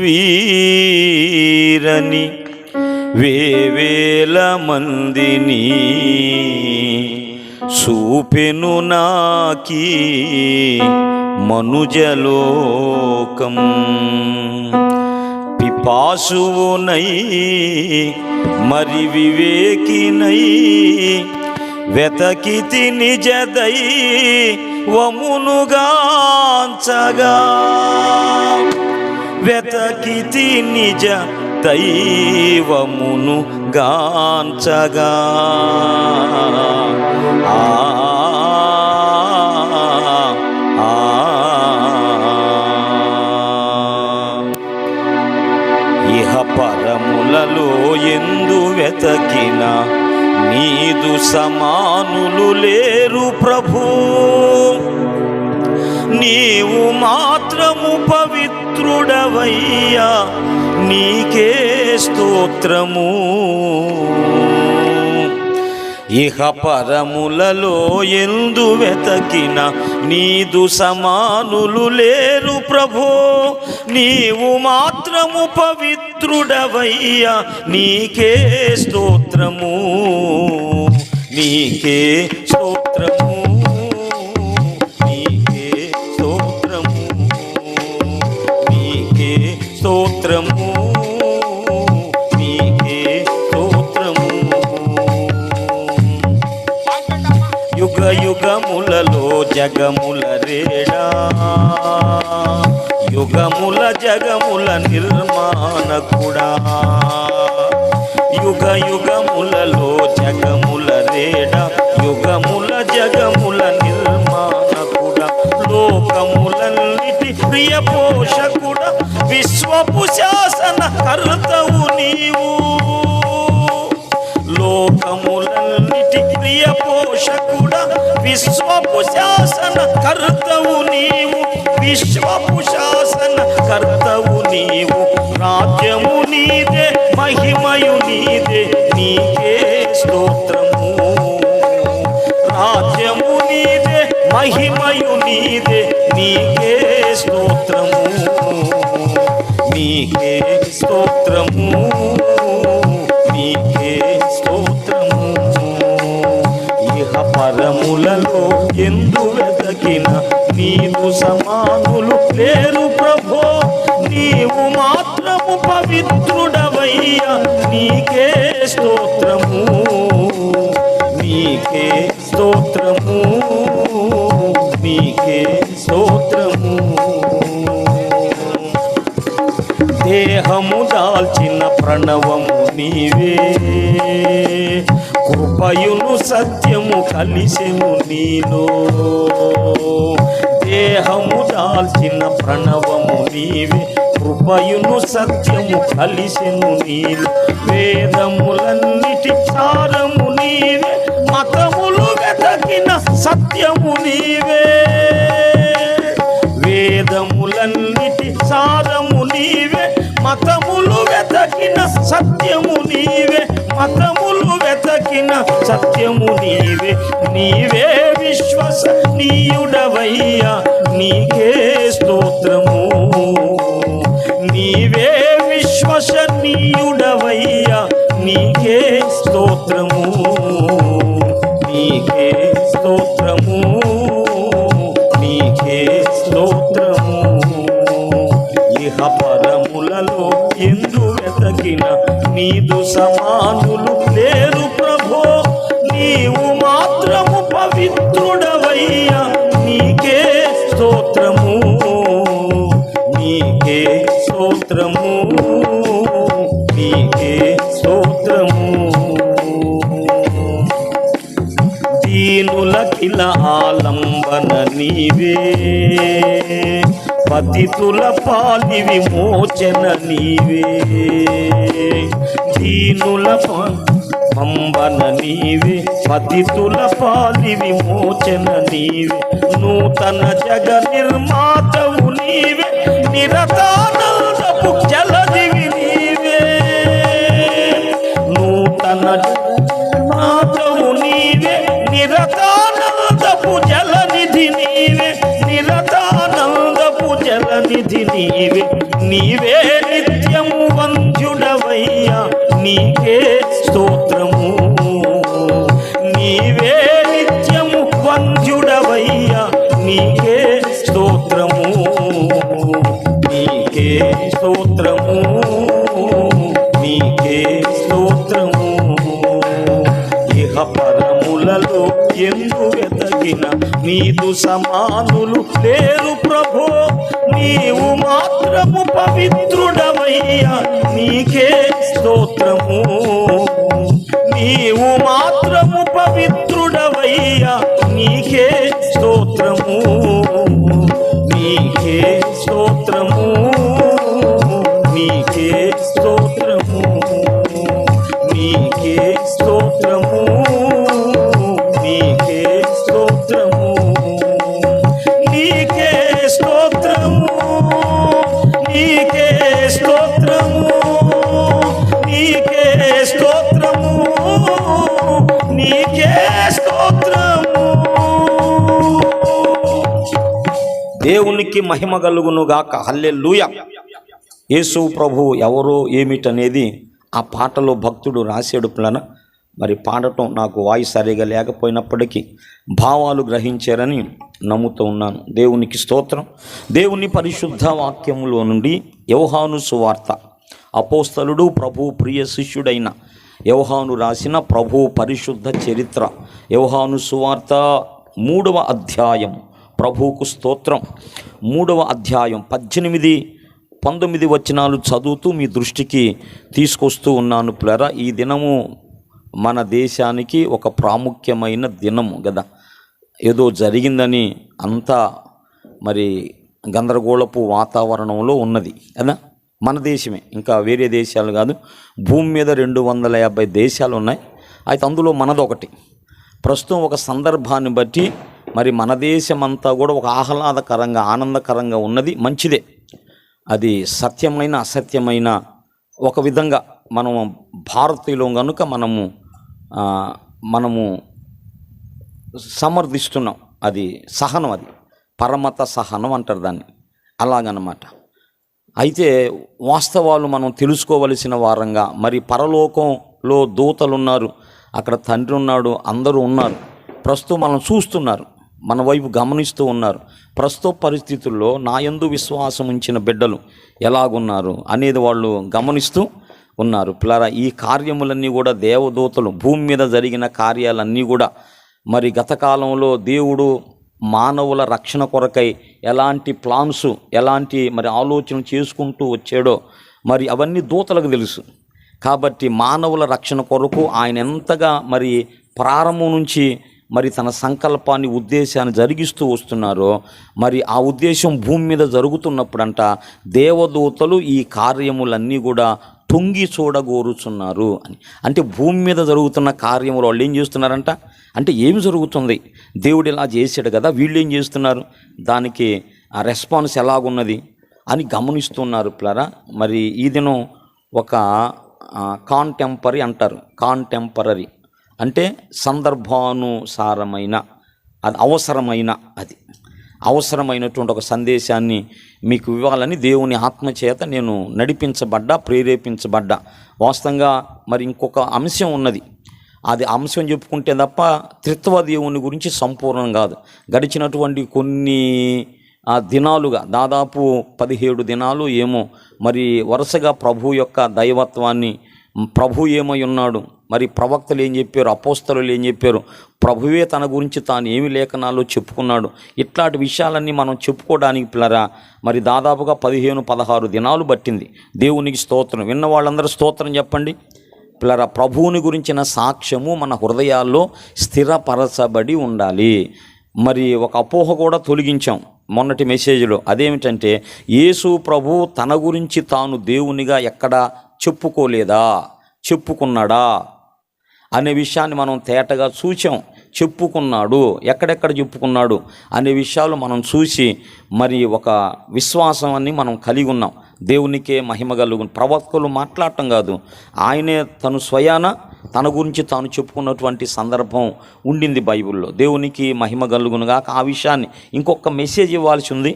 వీరని వేవేల మందిని చూపెను నాకీ మనుజలోకం. పిపాసువునై మరి వివేకినై వెతకితి నిజ దైవమునుగాంచగా, వెతకితి నిజ దైవమును గాంచగా. ఇహ పరములలో ఎందు వెతకిన నీదు సమానులు లేరు ప్రభు. నీవు మాత్రము పవిత్రుడవయ్యా, నీకే స్తోత్రము. ఇహ పరములలో ఎందు వెతకిన నీదు సమానులు లేరు ప్రభు. నీవు మాత్రము పవిత్రుడవయ్యా, నీకే స్తోత్రము, నీకే స్తోత్రము, నీకే స్తోత్రము, నీకే స్తోత్రము, నీకే స్తోత్రము. యుగ యుగములలో జగముల రేడా, యుగముల జగముల నిర్మాణకుడా. యుగ యుగములలో జగముల రేడా, యుగముల జగముల నిర్మాణకుడా. లోకములన్నిటి ప్రియ పోషకుడా, విశ్వపు శాసన కర్తవు నీవు. లోకములన్నిటి ప్రియ పోషకుడా, విశ్వపు శాసన కర్తవు నీవు. విశ్వపు శాసన కర్తవు నీవు. రాజ్యము నీదే, మహిమయు నీదే, నీకే స్తోత్రము. రాజ్యము నీదే, మహిమయు నీదే, నీకే స్తోత్రము, నీకే స్తోత్రము, నీకే స్తోత్రము. ఇహ పరములలో ఎందు వెతకిన నీవు సమానులు లేరు ప్రభో. నీవు మాత్రము పవిత్రుడవయ్యా, నీకే స్తోత్రము, నీకే స్తోత్రము, నీకే స్తోత్రము. దేహము దాల్చిన ప్రణవము నీవే, కృపయును సత్యము కలిసెను నీలో. దేహము దాల్చిన ప్రణవము నీవే, కృపయును సత్యము కలిసెను నీలో. వేదములన్నిటి సారము నీవే, మతములు వెతకిన సత్యము నీవే. వేదములన్నిటి సారము నీవే, మతములు వెతకిన సత్యము నీవే. మతములు వెతకిన సత్యము నీవే. నీవే విశ్వసనీయుడవయ్యా, నీకే స్తోత్రము. నీవే విశ్వసనీయుడవయ్యా, నీకే స్తోత్రము, నీకే స్తోత్రము, నీకే స్తోత్రము. ఇహ పరములలో ఎందు వెతకిన నీదు సమానులు లేరు ప్రభో. నీవు మాత్రము పవిత్రుడవయ్యా, నీకే స్తోత్రము, నీకే స్తోత్రము, నీకే స్తోత్రము. దీనులకిల ఆలంబన నీవే, పతితుల పాలి విమోచన నీవే. దీనుల పంబన నీవే, పతితుల పాలి విమోచన నీవే. నూతన జగ నిర్మాతవు నీవే, నిరతానందపు జలదివి నీవే. నూతన నిర్మాతవు నీవే, నిరతానందపు జలనిధి నీవే. నిరతానందపు జలనిధి నీవే. నీవే నీదు సమానులు లేరు ప్రభో, నీవు మాత్రము పవిత్రుడవయ్యా, నీకే స్తోత్రము. నీవు మాత్రము పవిత్రుడవయ్యా, నీకే స్తోత్రము, నీకే స్తోత్రము, నీకే స్తోత్రము, నీకే స్తోత్రము, నీకే స్తోత్రము, నీకే స్తోత్రము, నీకే స్తోత్రము, నీకే స్తోత్రము, నీకే స్తోత్రము. దేవునికి మహిమ కలుగును గాక. హల్లెలూయా. యేసు ప్రభు ఎవరో ఏమిటనేది ఆ పాటలో భక్తుడు రాశాడు. పిల్లన మరి పాడటం నాకు వాయిస్ సరిగా లేకపోయినప్పటికీ భావాలు గ్రహించారని నమ్ముతూ ఉన్నాను. దేవునికి స్తోత్రం. దేవుని పరిశుద్ధ వాక్యములో నుండి యోహాను సువార్త, అపోస్తలుడు ప్రభు ప్రియ శిష్యుడైన యోహాను రాసిన ప్రభు పరిశుద్ధ చరిత్ర, యోహాను సువార్త 3వ అధ్యాయం. ప్రభువుకు స్తోత్రం. 3వ అధ్యాయం 18-19 వచనాలు చదువుతూ మీ దృష్టికి తీసుకొస్తూ ఉన్నాను. ప్లరా, ఈ దినము మన దేశానికి ఒక ప్రాముఖ్యమైన దినము కదా. ఏదో జరిగిందని అంతా మరి గందరగోళపు వాతావరణంలో ఉన్నది కదా. మన దేశమే, ఇంకా వేరే దేశాలు కాదు. భూమి మీద 250 దేశాలు ఉన్నాయి. అయితే అందులో మనదొకటి. ప్రస్తుతం ఒక సందర్భాన్ని బట్టి మరి మన దేశమంతా కూడా ఒక ఆహ్లాదకరంగా ఆనందకరంగా ఉన్నది. మంచిదే. అది సత్యమైన అసత్యమైన ఒక విధంగా మనము భారతీయులం కనుక మనము సమర్థిస్తున్నాం. అది సహనం, అది పరమత సహనం అంటారు దాన్ని, అలాగనమాట. అయితే వాస్తవాలు మనం తెలుసుకోవలసిన వారంగా, మరి పరలోకంలో దూతలున్నారు, అక్కడ తండ్రి ఉన్నాడు, అందరూ ఉన్నారు. ప్రస్తుతం మనం చూస్తున్నారు, మన వైపు గమనిస్తూ ఉన్నారు. ప్రస్తుత పరిస్థితుల్లో నా యందు విశ్వాసం ఉంచిన బిడ్డలు ఎలాగున్నారు అనేది వాళ్ళు గమనిస్తూ ఉన్నారు. పిల్లరా, ఈ కార్యములన్నీ కూడా దేవదూతలు, భూమి మీద జరిగిన కార్యాలన్నీ కూడా మరి గత కాలంలో దేవుడు మానవుల రక్షణ కొరకై ఎలాంటి ప్లాన్స్, ఎలాంటి మరి ఆలోచన చేసుకుంటూ వచ్చాడో మరి అవన్నీ దూతలకు తెలుసు. కాబట్టి మానవుల రక్షణ కొరకు ఆయన ఎంతగా మరి ప్రారంభం నుంచి మరి తన సంకల్పాన్ని, ఉద్దేశాన్ని జరిగిస్తూ వస్తున్నారో, మరి ఆ ఉద్దేశం భూమి మీద జరుగుతున్నప్పుడంట దేవదూతలు ఈ కార్యములన్నీ కూడా తొంగి చూడగోరుచున్నారు అని. అంటే భూమి మీద జరుగుతున్న కార్యములు వాళ్ళు ఏం చేస్తున్నారంట అంటే ఏమి జరుగుతుంది, దేవుడు ఇలా చేశాడు కదా, వీళ్ళు ఏం చేస్తున్నారు, దానికి ఆ రెస్పాన్స్ ఎలాగున్నది అని గమనిస్తున్నారు. పిల్లరా, మరి ఈ దినం ఒక కాంటెంపరీ అంటారు. కాంటెంపరీ అంటే సందర్భానుసారమైన, అది అవసరమైనటువంటి ఒక సందేశాన్ని మీకు ఇవ్వాలని దేవుని ఆత్మచేత నేను ప్రేరేపించబడ్డా. వాస్తవంగా మరి ఇంకొక అంశం ఉన్నది. అది అంశం చెప్పుకుంటే తప్ప త్రిత్వ దేవుని గురించి సంపూర్ణం కాదు. గడిచినటువంటి కొన్ని దినాలుగా, దాదాపు 17 దినాలు ఏమో, మరి వరుసగా ప్రభు యొక్క దైవత్వాన్ని, ప్రభు ఏమై ఉన్నాడు, మరి ప్రవక్తలు ఏం చెప్పారు, అపోస్తలులు ఏం చెప్పారు, ప్రభువే తన గురించి తాను ఏమి లేఖనాల్లో చెప్పుకున్నాడు, ఇట్లాంటి విషయాలన్నీ మనం చెప్పుకోవడానికి పిల్లరా మరి దాదాపుగా 15-16 దినాలు పట్టింది. దేవునికి స్తోత్రం. విన్న వాళ్ళందరూ స్తోత్రం చెప్పండి. పిల్లరా, ప్రభువుని గురించిన సాక్ష్యము మన హృదయాల్లో స్థిరపరచబడి ఉండాలి. మరి ఒక అపోహ కూడా తొలగించాం మొన్నటి మెసేజ్లో. అదేమిటంటే యేసు ప్రభు తన గురించి తాను దేవునిగా ఎక్కడా చెప్పుకున్నాడా అనే విషయాన్ని మనం తేటగా చూసాం. చెప్పుకున్నాడు, ఎక్కడెక్కడ చెప్పుకున్నాడు అనే విషయాలు మనం చూసి మరి ఒక విశ్వాసాన్ని మనం కలిగి ఉన్నాం. దేవునికే మహిమ కలుగును. ప్రవక్తలు మాట్లాడటం కాదు, ఆయనే తను స్వయాన తన గురించి తాను చెప్పుకున్నటువంటి సందర్భం ఉండింది బైబిల్లో. దేవునికి మహిమ కలుగునుగా. ఆ విషయాన్ని ఇంకొక మెసేజ్ ఇవ్వాల్సి ఉంది.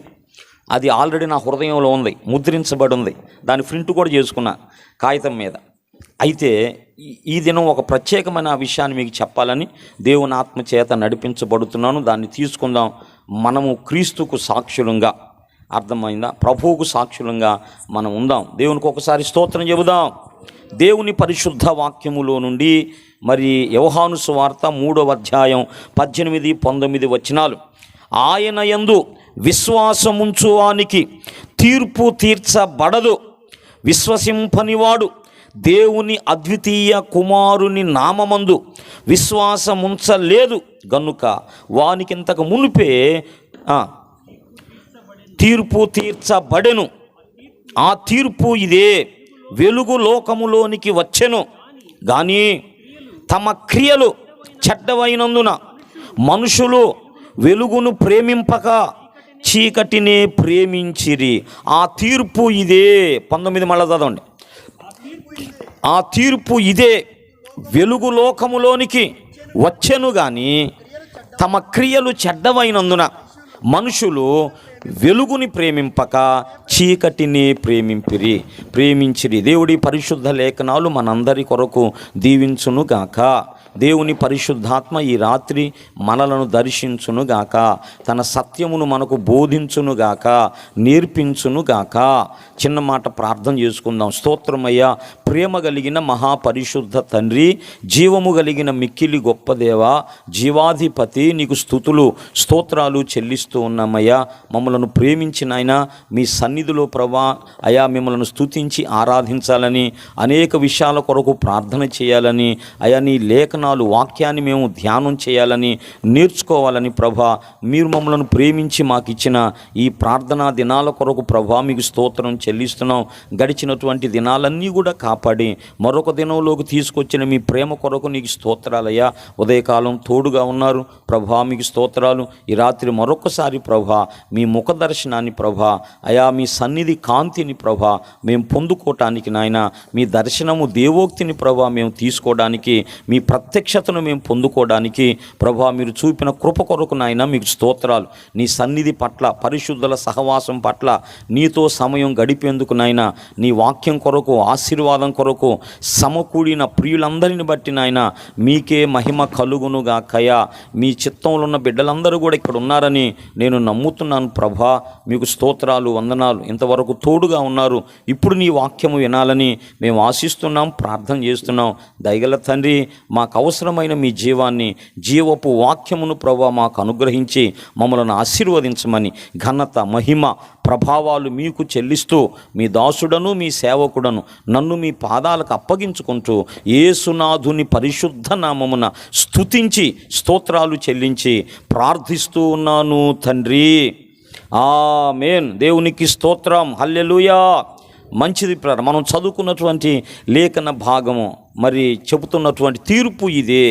అది ఆల్రెడీ నా హృదయంలో ఉంది, ముద్రించబడి ఉంది. దాని ప్రింట్ కూడా చేసుకున్నా కాగితం మీద. అయితే ఈ దినం ఒక ప్రత్యేకమైన విషయాన్ని మీకు చెప్పాలని దేవుని ఆత్మ చేత నడిపించబడుతున్నాను. దాన్ని తీసుకుందాం. మనము క్రీస్తుకు సాక్షులంగా, అర్థమైందా, ప్రభువుకు సాక్షులంగా మనం ఉందాం. దేవునికి ఒకసారి స్తోత్రం చెబుదాం. దేవుని పరిశుద్ధ వాక్యములో నుండి మరి యోహాను సువార్త 3వ అధ్యాయం 18, 19 వచనాలు. ఆయన యందు విశ్వాసముంచువానికి తీర్పు తీర్చబడదు. విశ్వసింపనివాడు దేవుని అద్వితీయ కుమారుని నామమందు విశ్వాసముంచలేదు గనుక వానికింతకు మునిపే తీర్పు తీర్చబడెను. ఆ తీర్పు ఇదే: వెలుగు లోకములోనికి వచ్చెను కానీ తమ క్రియలు చెడ్డవైనందున మనుషులు వెలుగును ప్రేమింపక చీకటినే ప్రేమించిరి. ఆ తీర్పు ఇదే. 19 మళ్ళా చదవండి. ఆ తీర్పు ఇదే: వెలుగు లోకములోనికి వచ్చెను కానీ తమ క్రియలు చెడ్డవైనందున మనుషులు వెలుగుని ప్రేమింపక చీకటిని ప్రేమించిరి. దేవుడి పరిశుద్ధ లేఖనాలు మనందరి కొరకు దీవించునుగాక. దేవుని పరిశుద్ధాత్మ ఈ రాత్రి మనలను దర్శించునుగాక. తన సత్యమును మనకు బోధించునుగాక, నేర్పించునుగాక. చిన్న మాట ప్రార్థన చేసుకుందాం. స్తోత్రమయ్యా, ప్రేమ కలిగిన మహాపరిశుద్ధ తండ్రి, జీవము కలిగిన మిక్కిలి గొప్ప దేవా, జీవాధిపతి, నీకు స్తుతులు స్తోత్రాలు చెల్లిస్తూ ఉన్నామయ్యా. మమ్మలను ప్రేమించిన ఆయన మీ సన్నిధిలో ప్రభా అయా మిమ్మల్ని స్తుతించి ఆరాధించాలని, అనేక విషయాల కొరకు ప్రార్థన చేయాలని, అయా నీ లేఖనాలు వాక్యాన్ని మేము ధ్యానం చేయాలని, నేర్చుకోవాలని ప్రభా మీరు మమ్మల్ని ప్రేమించి మాకు ఇచ్చిన ఈ ప్రార్థనా దినాల కొరకు ప్రభా మీకు స్తోత్రం చెల్లిస్తున్నాం. గడిచినటువంటి దినాలన్నీ కూడా కాపాడి మరొక దినంలోకి తీసుకొచ్చిన మీ ప్రేమ కొరకు నీకు స్తోత్రాలయ్యా. ఉదయకాలం తోడుగా ఉన్నారు ప్రభా, మీకు స్తోత్రాలు. ఈ రాత్రి మరొకసారి ప్రభా మీ ముఖ దర్శనాన్ని ప్రభా అయా మీ సన్నిధి కాంతిని ప్రభా మేము పొందుకోవటానికి నాయన, మీ దర్శనము దేవోక్తిని ప్రభా మేము తీసుకోవడానికి, మీ ప్రత్యక్షతను మేము పొందుకోవడానికి ప్రభా మీరు చూపిన కృప కొరకు నాయన మీకు స్తోత్రాలు. నీ సన్నిధి పట్ల, పరిశుద్ధుల సహవాసం పట్ల, నీతో సమయం గడిపేందుకు నాయన, నీ వాక్యం కొరకు, ఆశీర్వాదం కొరకు సమకూడిన ప్రియులందరిని బట్టి నాయన మీకే మహిమ కలుగునుగాకయా. మీ చిత్తంలో ఉన్న బిడ్డలందరూ కూడా ఇక్కడ ఉన్నారని నేను నమ్ముతున్నాను ప్రభా. మీకు స్తోత్రాలు, వందనాలు. ఇంతవరకు తోడుగా ఉన్నారు. ఇప్పుడు నీ వాక్యము వినాలని మేము ఆశిస్తున్నాం, ప్రార్థన చేస్తున్నాం. దయగల తండ్రి, మాకు అవసరమైన మీ జీవాన్ని, జీవపు వాక్యమును ప్రభా మాకు అనుగ్రహించి మమ్మల్ని ఆశీర్వదించమని ఘనత, మహిమ, ప్రభావాలు మీకు చెల్లిస్తూ మీ దాసుడను మీ సేవకుడను నన్ను మీ పాదాలకు అప్పగించుకుంటూ యేసునాథుని పరిశుద్ధ నామమున స్తుతించి స్తోత్రాలు చెల్లించి ప్రార్థిస్తూ ఉన్నాను తండ్రి. ఆమేన్. దేవునికి స్తోత్రం. హల్లెలూయా. మంచిది ప్రేర. మనం చదువుకున్నటువంటి లేఖన భాగము మరి చెబుతున్నటువంటి తీర్పు ఇదే: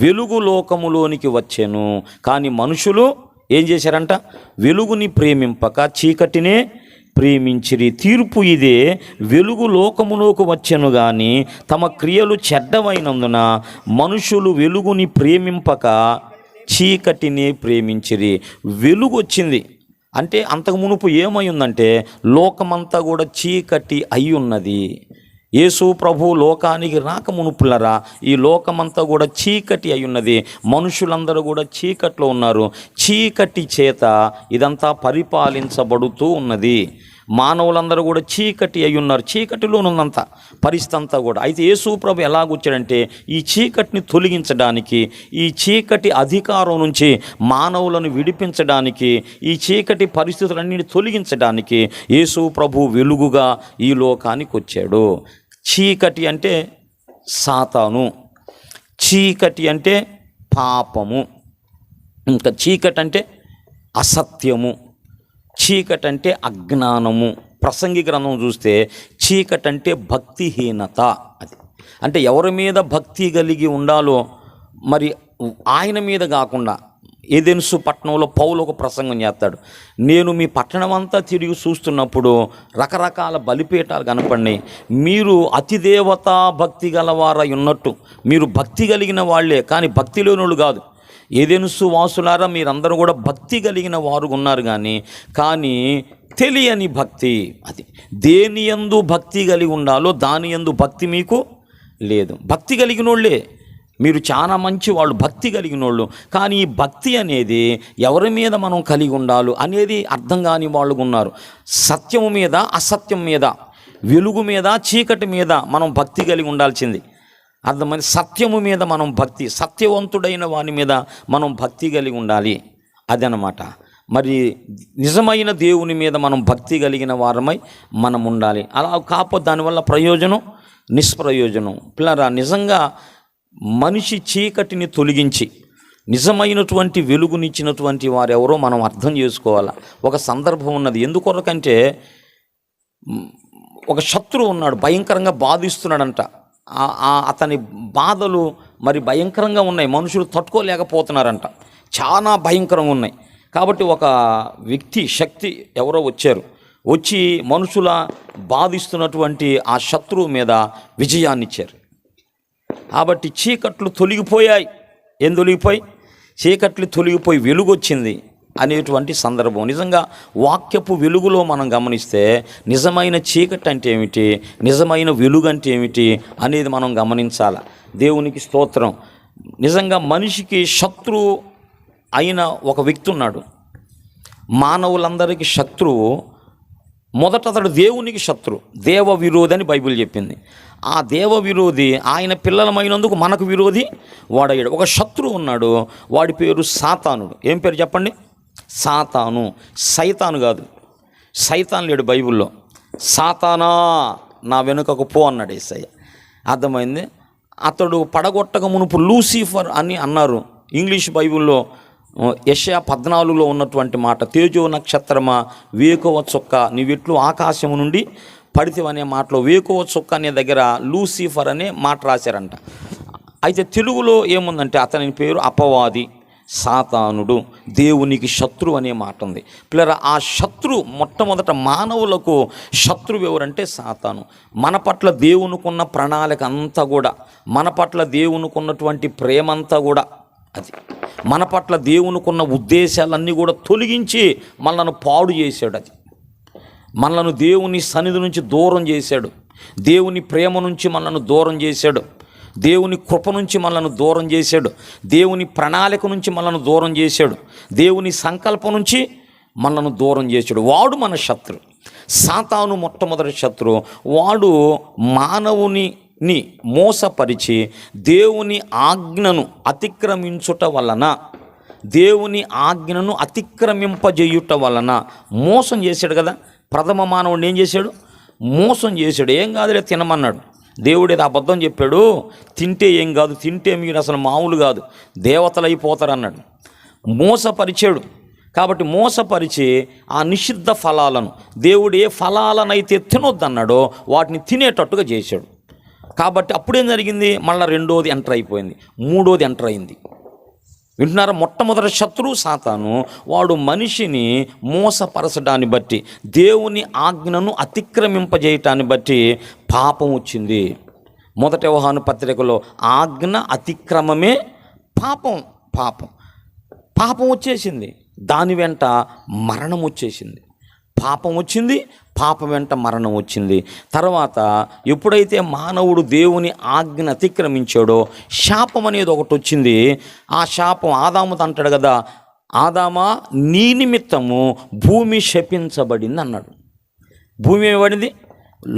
వెలుగు లోకములోనికి వచ్చెను కానీ మనుషులు ఏం చేశారంట? వెలుగుని ప్రేమింపక చీకటినే ప్రేమించిరి. తీర్పు ఇదే: వెలుగు లోకములోకి వచ్చెను కానీ తమ క్రియలు చెడ్డవైనందున మనుషులు వెలుగుని ప్రేమింపక చీకటిని ప్రేమించిరి. వెలుగు వచ్చింది అంటే అంతకు మునుపు ఏమై ఉందంటే లోకమంతా కూడా చీకటి అయి ఉన్నది. యేసు ప్రభు లోకానికి రాక మునుపులరా ఈ లోకమంతా కూడా చీకటి అయి ఉన్నది. మనుషులందరూ కూడా చీకట్లో ఉన్నారు. చీకటి చేత ఇదంతా పరిపాలించబడుతూ ఉన్నది. మానవులందరూ కూడా చీకటి అయి ఉన్నారు. చీకటిలోనున్నంత పరిస్థితి అంతా కూడా. అయితే యేసు ప్రభు ఎలాగొచ్చాడంటే ఈ చీకటిని తొలగించడానికి, ఈ చీకటి అధికారం నుంచి మానవులను విడిపించడానికి, ఈ చీకటి పరిస్థితులన్నింటినీ తొలగించడానికి యేసు ప్రభు వెలుగుగా ఈ లోకానికి వచ్చాడు. చీకటి అంటే సాతాను, చీకటి అంటే పాపము, ఇంకా చీకటి అంటే అసత్యము, చీకటి అంటే అజ్ఞానము. ప్రసంగి గ్రంథం చూస్తే చీకటి అంటే భక్తిహీనత. అది అంటే ఎవరి మీద భక్తి కలిగి ఉండాలో మరి ఆయన మీద కాకుండా. ఏదెన్సు పట్టణంలో పౌలు ఒక ప్రసంగం చేస్తాడు. నేను మీ పట్టణం అంతా తిరిగి చూస్తున్నప్పుడు రకరకాల బలిపీఠాలు కనపడినాయి. మీరు అతిదేవతా భక్తి గలవారై ఉన్నట్టు, మీరు భక్తి కలిగిన వాళ్ళే కానీ భక్తి లేనోళ్ళు కాదు. ఏదెన్సు వాసులారా మీరందరూ కూడా భక్తి కలిగిన వారు ఉన్నారు కానీ తెలియని భక్తి. అది దేని యందు భక్తి కలిగి ఉండాలో దాని యందు భక్తి మీకు లేదు. భక్తి కలిగిన వాళ్ళే మీరు, చాలా మంచి వాళ్ళు, భక్తి కలిగిన వాళ్ళు. కానీ ఈ భక్తి అనేది ఎవరి మీద మనం కలిగి ఉండాలో అనేది అర్థం కాని వాళ్ళు ఉన్నారు. సత్యము మీద, అసత్యం మీద, వెలుగు మీద, చీకటి మీద మనం భక్తి కలిగి ఉండాల్సింది. అర్థమైంది. సత్యము మీద మనం భక్తి, సత్యవంతుడైన వాని మీద మనం భక్తి కలిగి ఉండాలి, అదనమాట. మరి నిజమైన దేవుని మీద మనం భక్తి కలిగిన వారమై మనం ఉండాలి. అలా కాకపోతే దానివల్ల ప్రయోజనం నిష్ప్రయోజనం. పిల్లరా, నిజంగా మనిషి చీకటిని తొలగించి నిజమైనటువంటి వెలుగునిచ్చినటువంటి వారెవరో మనం అర్థం చేసుకోవాలి. ఒక సందర్భం ఉన్నది. ఎందుకొరకంటే ఒక శత్రువు ఉన్నాడు, భయంకరంగా బాధిస్తున్నాడంట. అతని బాధలు మరి భయంకరంగా ఉన్నాయి, మనుషులు తట్టుకోలేకపోతున్నారంట, చాలా భయంకరంగా ఉన్నాయి. కాబట్టి ఒక వ్యక్తి, శక్తి ఎవరో వచ్చి మనుషుల బాధిస్తున్నటువంటి ఆ శత్రువు మీద విజయాన్ని ఇచ్చారు. కాబట్టి చీకట్లు తొలగిపోయాయి. ఏం తొలగిపోయి? చీకట్లు తొలగిపోయి వెలుగు వచ్చింది అనేటువంటి సందర్భం. నిజంగా వాక్యపు వెలుగులో మనం గమనిస్తే నిజమైన చీకటి అంటే ఏమిటి, నిజమైన వెలుగు అంటే ఏమిటి అనేది మనం గమనించాలి. దేవునికి స్తోత్రం. నిజంగా మనిషికి శత్రువు అయిన ఒక వ్యక్తి ఉన్నాడు. మానవులందరికీ శత్రువు మొదట అతడు దేవునికి శత్రువు, దేవ విరోధి అని బైబిల్ చెప్పింది. ఆ దేవ విరోధి ఆయన పిల్లలమైనందుకు మనకు విరోధి వాడయ్యాడు. ఒక శత్రువు ఉన్నాడు, వాడి పేరు సాతానుడు. ఏం పేరు చెప్పండి? సాతాను. సైతాను కాదు, సైతాన్ లేడు బైబిల్లో. సాతానా నా వెనుకకు పో అన్నాడు యేసయ్య. అర్థమైంది. అతడు పడగొట్టక మునుపు లూసిఫర్ అని అన్నారు. ఇంగ్లీష్ బైబిల్లో యెషయా 14లో ఉన్నటువంటి మాట, తేజో నక్షత్రమా వేకువ చుక్క నీవెట్లు ఆకాశము నుండి పడితేవనే మాటలో వేకువ చుక్క అనే దగ్గర లూసిఫర్ అనే మాట రాశారంట. అయితే తెలుగులో ఏముందంటే అతని పేరు అపవాది, సాతానుడు, దేవునికి శత్రువు అనే మాట ఉంది. పిల్లరా, ఆ శత్రువు మొట్టమొదట మానవులకు శత్రువు ఎవరంటే సాతాను. మన పట్ల దేవునికున్న ప్రణాళిక అంతా కూడా, మన పట్ల దేవునికున్నటువంటి ప్రేమంతా కూడా, అది మన పట్ల దేవునికున్న ఉద్దేశాలన్నీ కూడా తొలగించి మనల్ని పాడు చేశాడు. అది మనలను దేవుని సన్నిధి నుంచి దూరం చేశాడు, దేవుని ప్రేమ నుంచి మనల్ని దూరం చేశాడు, దేవుని కృప నుంచి మనల్ని దూరం చేశాడు, దేవుని ప్రణాళిక నుంచి మనల్ని దూరం చేశాడు, దేవుని సంకల్పం నుంచి మనల్ని దూరం చేశాడు. వాడు మన శత్రువు. సాతాను మొట్టమొదటి శత్రువు. వాడు మానవుని మోసపరిచి దేవుని ఆజ్ఞను అతిక్రమించుట వలన, దేవుని ఆజ్ఞను అతిక్రమింపజేయుట వలన మోసం చేశాడు కదా. ప్రథమ మానవుడిని ఏం చేశాడు? మోసం చేశాడు. ఏం కాదులే తినమన్నాడు. దేవుడు ఏదో అబద్ధం చెప్పాడు, తింటే ఏం కాదు, తింటే మీరు అసలు మామూలు కాదు, దేవతలు అయిపోతారు అన్నాడు. మోసపరిచాడు. కాబట్టి మోసపరిచి ఆ నిషిద్ధ ఫలాలను, దేవుడు ఏ ఫలాలనైతే తినొద్దన్నాడో వాటిని తినేటట్టుగా చేశాడు. కాబట్టి అప్పుడేం జరిగింది? మళ్ళీ రెండోది ఎంటర్ అయిపోయింది, మూడోది ఎంటర్ అయింది. వింటున్నారా? మొట్టమొదటి శత్రువు సాతాను. వాడు మనిషిని మోసపరచడాన్ని బట్టి, దేవుని ఆజ్ఞను అతిక్రమింపజేయటాన్ని బట్టి పాపం వచ్చింది. మొదటి యోహాను పత్రికలో ఆజ్ఞ అతిక్రమమే పాపం. పాపం వచ్చేసింది, దాని వెంట మరణం వచ్చేసింది. పాపం వచ్చింది, పాపం వెంట మరణం వచ్చింది. తర్వాత ఎప్పుడైతే మానవుడు దేవుని ఆజ్ఞ అతిక్రమించాడో శాపం అనేది ఒకటి వచ్చింది. ఆ శాపం ఆదాముతో అంటాడు కదా, ఆదామా నీ నిమిత్తము భూమి శపించబడింది అన్నాడు. భూమి ఏమబడింది?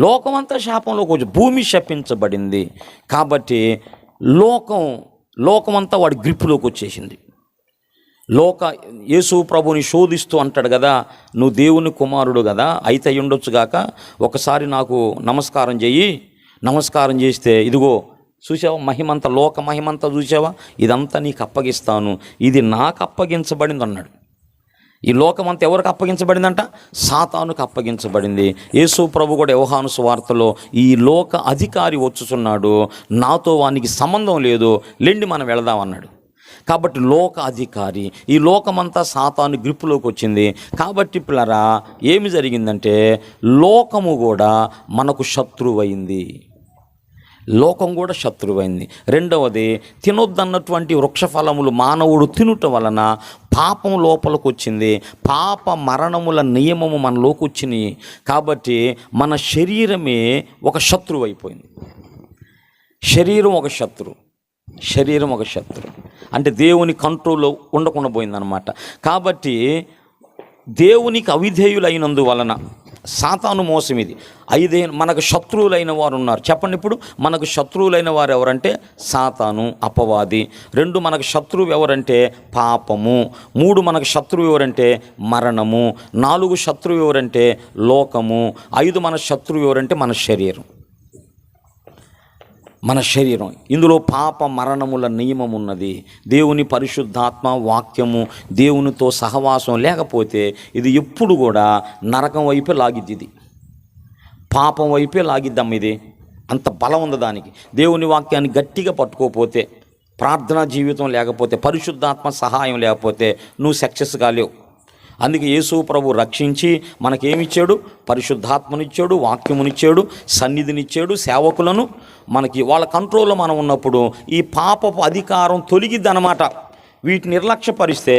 లోకమంతా శాపంలోకి వచ్చి భూమి శపించబడింది. కాబట్టి లోకమంతా వాడి గ్రిప్పులోకి వచ్చేసింది. యేసు ప్రభుని శోధిస్తూ అంటాడు కదా, నువ్వు దేవుని కుమారుడు కదా, అయితే ఉండొచ్చుగాక ఒకసారి నాకు నమస్కారం చెయ్యి, నమస్కారం చేస్తే ఇదిగో చూసావా మహిమంతా, లోక మహిమంతా చూసావా, ఇదంతా నీకు అప్పగిస్తాను, ఇది నాకు అప్పగించబడింది అన్నాడు. ఈ లోకమంతా ఎవరికి అప్పగించబడిందంట? సాతానుకు అప్పగించబడింది. యేసు ప్రభు కూడా యోహాను సువార్తలో ఈ లోక అధికారి వచ్చుచున్నాడు, నాతో వానికి సంబంధం లేదు, లెండి మనం వెళదాం అన్నాడు. కాబట్టి లోక అధికారి, ఈ లోకమంతా సాతాను గ్రిప్పులోకి వచ్చింది. కాబట్టి పిల్లరా, ఏమి జరిగిందంటే లోకము కూడా మనకు శత్రువైంది. లోకం కూడా శత్రువైంది. రెండవది, తినొద్దన్నటువంటి వృక్షఫలములు మానవుడు తినుట వలన పాపం లోపలికి వచ్చింది. పాప మరణముల నియమము మనలోకి వచ్చినాయి. కాబట్టి మన శరీరమే ఒక శత్రువు అయిపోయింది. శరీరం ఒక శత్రువు అంటే దేవుని కంట్రోల్లో ఉండకుండా పోయిందనమాట. కాబట్టి దేవునికి అవిధేయులైనందువలన, సాతాను మోసం ఇది. మనకు శత్రువులైన వారు ఉన్నారు. చెప్పండి, ఇప్పుడు మనకు శత్రువులైన వారు ఎవరంటే సాతాను, అపవాది. 2 మనకు శత్రువు ఎవరంటే పాపము. 3 మనకు శత్రువు ఎవరంటే మరణము. 4 శత్రువు ఎవరంటే లోకము. 5 మన శత్రువు ఎవరంటే మన శరీరం. ఇందులో పాప మరణముల నియమం ఉన్నది. దేవుని పరిశుద్ధాత్మ వాక్యము, దేవునితో సహవాసం లేకపోతే ఇది ఎప్పుడు కూడా నరకం వైపే లాగిద్ది. ఇది పాపం వైపే లాగిద్దమ్మ. ఇది అంత బలం ఉంది దానికి. దేవుని వాక్యాన్ని గట్టిగా పట్టుకోకపోతే, ప్రార్థనా జీవితం లేకపోతే, పరిశుద్ధాత్మ సహాయం లేకపోతే నువ్వు సక్సెస్ కాలేవు. అందుకే యేసు ప్రభు రక్షించి మనకేమిచ్చాడు? పరిశుద్ధాత్మనిచ్చాడు, వాక్యమునిచ్చాడు, సన్నిధినిచ్చాడు, సేవకులను మనకి. వాళ్ళ కంట్రోల్లో మనం ఉన్నప్పుడు ఈ పాపపు అధికారం తొలగిద్ది అన్నమాట. వీటిని నిర్లక్ష్యపరిస్తే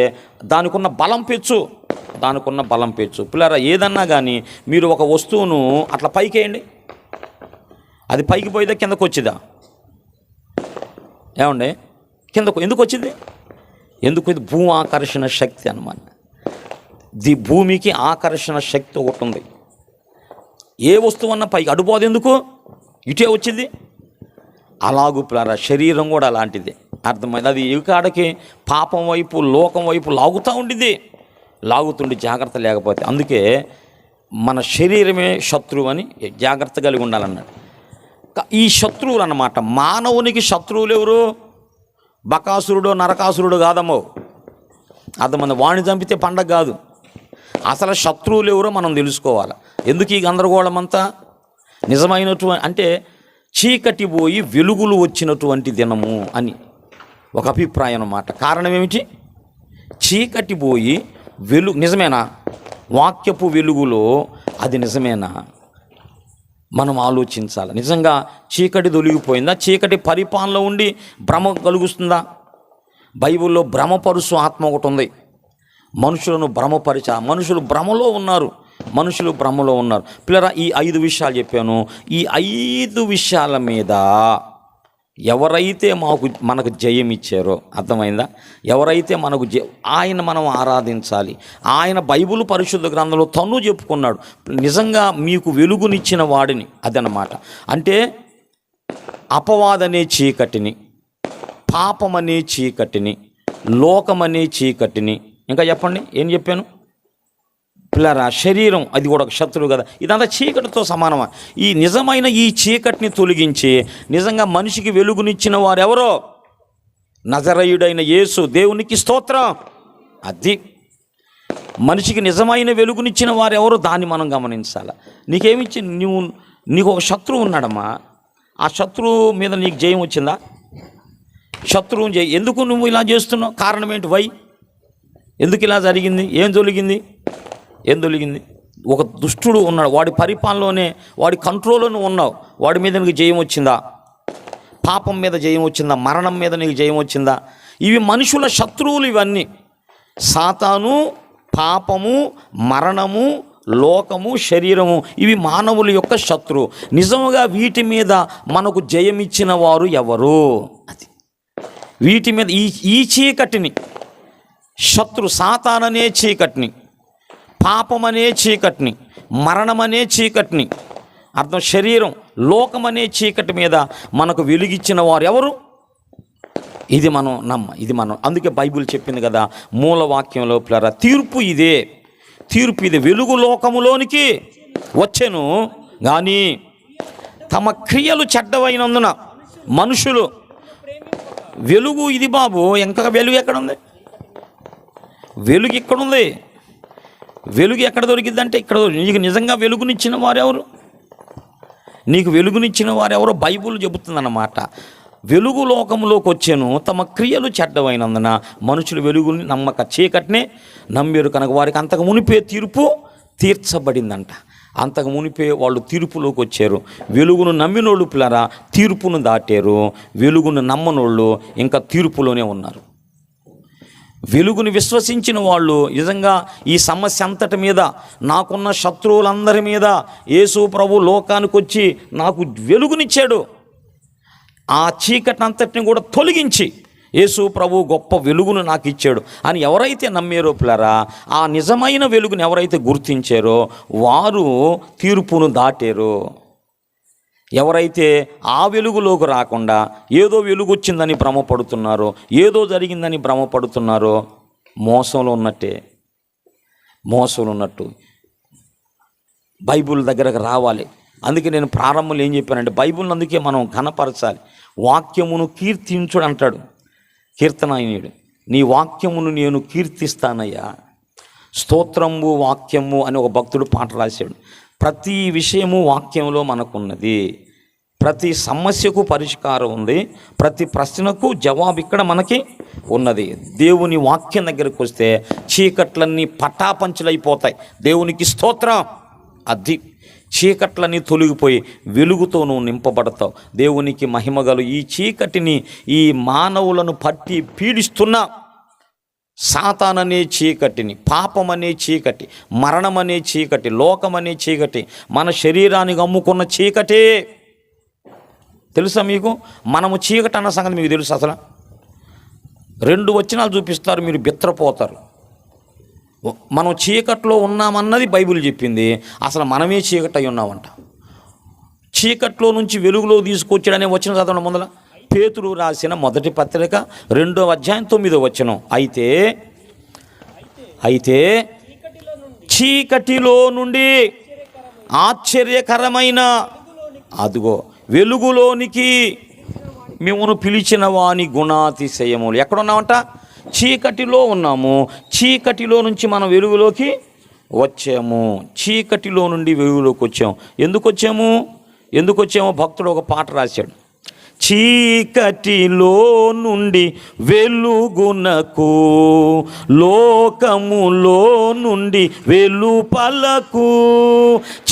దానికున్న బలం పెచ్చు. పిల్లరా, ఏదన్నా కానీ మీరు ఒక వస్తువును అట్లా పైకేయండి, అది పైకి పోయిదా కిందకు వచ్చిందా? ఏమండి, ఎందుకు వచ్చింది? ఇది భూ ఆకర్షణ శక్తి అన్నమాట. భూమికి ఆకర్షణ శక్తి ఒకటి ఉంది. ఏ వస్తువు అన్నా పైకి అడుపోదు, ఎందుకు ఇటే వచ్చింది. అలాగూ పిల్లరా, శరీరం కూడా అలాంటిది. అర్థమైంది? అది కాడకి పాపం వైపు, లోకం వైపు లాగుతుండి జాగ్రత్త లేకపోతే. అందుకే మన శరీరమే శత్రువు అని జాగ్రత్త కలిగి ఉండాలన్నాడు. ఈ శత్రువులు అన్నమాట. మానవునికి శత్రువులు ఎవరు? బకాసురుడో నరకాసురుడు కాదమ్మో. అర్థమైంది? వాణ్ణి చంపితే పండగ కాదు. అసలు శత్రువులు ఎవరో మనం తెలుసుకోవాలి. ఎందుకు ఈ గందరగోళం అంతా? నిజమైనటువంటి అంటే చీకటి పోయి వెలుగులు వచ్చినటువంటి దినము అని ఒక అభిప్రాయం అన్నమాట. కారణం ఏమిటి? చీకటి పోయి నిజమేనా? వాక్యపు వెలుగులో అది నిజమేనా? మనం ఆలోచించాలి. నిజంగా చీకటి తొలగిపోయిందా? చీకటి పరిపాలనలో ఉండి భ్రమ కలుగుస్తుందా? బైబిల్లో భ్రమపరుసు ఆత్మ ఒకటి ఉంది. మనుషులను మనుషులు భ్రమలో ఉన్నారు. పిల్లరా, ఈ 5 విషయాలు చెప్పాను. ఈ 5 విషయాల మీద ఎవరైతే మనకు జయం ఇచ్చారో, అర్థమైందా? ఎవరైతే ఆయన మనం ఆరాధించాలి. ఆయన బైబిల్ పరిశుద్ధ గ్రంథంలో తను చెప్పుకున్నాడు, నిజంగా మీకు వెలుగునిచ్చిన వాడిని. అదనమాట. అంటే అపవాదనే చీకటిని, పాపమనే చీకటిని, లోకమనే చీకటిని, ఇంకా చెప్పండి ఏం చెప్పాను పిల్లరా? శరీరం అది కూడా ఒక శత్రువు కదా. ఇదంతా చీకటితో సమానమా? ఈ నిజమైన ఈ చీకటిని తొలగించి నిజంగా మనిషికి వెలుగునిచ్చిన వారు ఎవరో? నజరేయుడైన యేసు. దేవునికి స్తోత్రం. అది మనిషికి నిజమైన వెలుగునిచ్చిన వారు ఎవరో, దాన్ని మనం గమనించాలి. నీకేమిచ్చి నీకు ఒక శత్రువు ఉన్నాడమ్మా. ఆ శత్రువు మీద నీకు జయం వచ్చిందా? శత్రువు ఎందుకు నువ్వు ఇలా చేస్తున్నావు? కారణం ఏంటి? ఎందుకు ఇలా జరిగింది? ఏం తొలగింది? ఒక దుష్టుడు ఉన్నాడు, వాడి పరిపాలనలోనే, వాడి కంట్రోల్లోనే ఉన్నావు. వాడి మీద నీకు జయం వచ్చిందా? పాపం మీద జయం వచ్చిందా? మరణం మీద నీకు జయం వచ్చిందా? ఇవి మనుషుల శత్రువులు. ఇవన్నీ సాతాను, పాపము, మరణము, లోకము, శరీరము, ఇవి మానవుల యొక్క శత్రువు. నిజముగా వీటి మీద మనకు జయమిచ్చిన వారు ఎవరు? అది వీటి మీద ఈ చీకటిని, సాతాననే చీకటిని, పాపమనే చీకటిని, మరణమనే చీకటిని, శరీరం, లోకమనే చీకటి మీద మనకు వెలిగిచ్చిన వారు ఎవరు? ఇది మనం అందుకే బైబిల్ చెప్పింది కదా మూలవాక్యంలో, తీర్పు ఇదే. వెలుగు లోకములోనికి వచ్చెను కానీ తమ క్రియలు చెడ్డవైనందున మనుషులు. వెలుగు ఇది బాబు. ఇంకా వెలుగు ఎక్కడుంది? వెలుగు ఇక్కడుంది. వెలుగు ఎక్కడ దొరికిందంటే ఇక్కడ. నీకు నిజంగా వెలుగునిచ్చిన వారెవరు? బైబిల్ చెబుతుందన్నమాట. వెలుగు లోకంలోకి వచ్చాను, తమ క్రియలు చెడ్డవైనందున మనుషులు వెలుగుని నమ్మక చీకటినే నమ్మారు కనుక వారికి అంతకు మునిపే తీర్పు తీర్చబడిందంట. అంతకు మునిపే వాళ్ళు తీర్పులోకి వచ్చారు. వెలుగును నమ్మినోళ్ళు పిల్లరా తీర్పును దాటారు. వెలుగును నమ్మనోళ్ళు ఇంకా తీర్పులోనే ఉన్నారు. వెలుగుని విశ్వసించిన వాళ్ళు నిజంగా ఈ సమస్య అంతటి మీద, నాకున్న శత్రువులందరి మీద యేసు ప్రభు లోకానికి వచ్చి నాకు వెలుగునిచ్చాడు. ఆ చీకటి అంతటిని కూడా తొలగించి యేసు ప్రభు గొప్ప వెలుగును నాకు ఇచ్చాడు అని ఎవరైతే నమ్మారో పిల్లరా, ఆ నిజమైన వెలుగును ఎవరైతే గుర్తించారో వారు తీర్పును దాటారు. ఎవరైతే ఆ వెలుగులోకి రాకుండా ఏదో వెలుగు వచ్చిందని భ్రమపడుతున్నారో, ఏదో జరిగిందని భ్రమపడుతున్నారో, మోసంలో ఉన్నట్టు. బైబిల్ దగ్గరకు రావాలి. అందుకే నేను ప్రారంభంలో ఏం చెప్పానంటే, బైబిల్ని అందుకే మనం ఘనపరచాలి. వాక్యమును కీర్తించుడు అంటాడు కీర్తనాయనుడు. నీ వాక్యమును నేను కీర్తిస్తానయ్యా. స్తోత్రము వాక్యము అని ఒక భక్తుడు పాట రాశాడు. ప్రతి విషయము వాక్యంలో మనకున్నది. ప్రతి సమస్యకు పరిష్కారం ఉంది. ప్రతి ప్రశ్నకు జవాబు ఇక్కడ మనకి ఉన్నది. దేవుని వాక్యం దగ్గరికి వస్తే చీకట్లన్నీ పటాపంచలైపోతాయి. దేవునికి స్తోత్రం. అది చీకట్లన్నీ తొలగిపోయి వెలుగుతో నువ్వు నింపబడతావు. దేవునికి మహిమగలు. ఈ చీకటిని, ఈ మానవులను పట్టి పీడిస్తున్న సాతాననే చీకటిని, పాపమనే చీకటి, మరణమనే చీకటి, లోకమనే చీకటి, మన శరీరానికి అమ్ముకున్న చీకటే. తెలుసా మీకు? మనము చీకటి అన్న సంగతి మీకు తెలుసు? అసలు 2 వచనాలు చూపిస్తారు, మీరు బిత్తరపోతారు. మనం చీకట్లో ఉన్నామన్నది బైబిల్ చెప్పింది. అసలు మనమే చీకటి అయి ఉన్నామంట. చీకట్లో నుంచి వెలుగులో తీసుకొచ్చాడనే వచనం చదవడం ముందల పేతురు రాసిన మొదటి పత్రిక 2వ అధ్యాయం 9వ వచనం. అయితే చీకటిలో నుండి ఆశ్చర్యకరమైన అదుగో వెలుగులోనికి మిమ్మును పిలిచిన వాని గుణాతిశయములు. ఎక్కడున్నామంట? చీకటిలో ఉన్నాము. చీకటిలో నుంచి మనం వెలుగులోకి వచ్చాము. చీకటిలో నుండి వెలుగులోకి వచ్చాము. ఎందుకు వచ్చామో భక్తుడు ఒక పాట రాశాడు. చీకటిలో నుండి వెలుగునకు, లోకములో నుండి వెలుపలకు.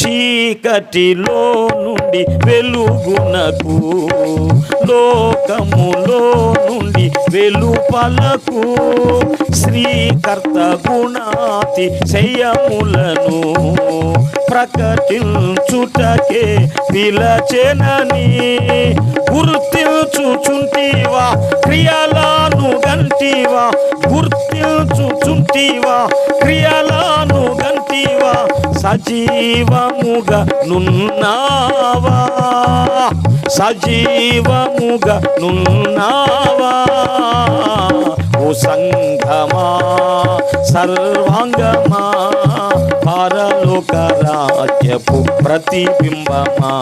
చీకటిలో నుండి వెలుగునకు, లోకములో నుండి వెలుపలకు. శ్రీకర్త గుణాతిశయములను ప్రకటించుటకే పిలచెనని గుర్తించుచుంటివా, క్రియలను గంటివా. గుర్తించుచుంటివా, క్రియలను గంటివా. సజీవముగా నున్నావా, సజీవముగా నున్నావా. ఓ సంఘమా, సర్వాంగమా, పరలోక రాజ్యపు ప్రతిబింబమా.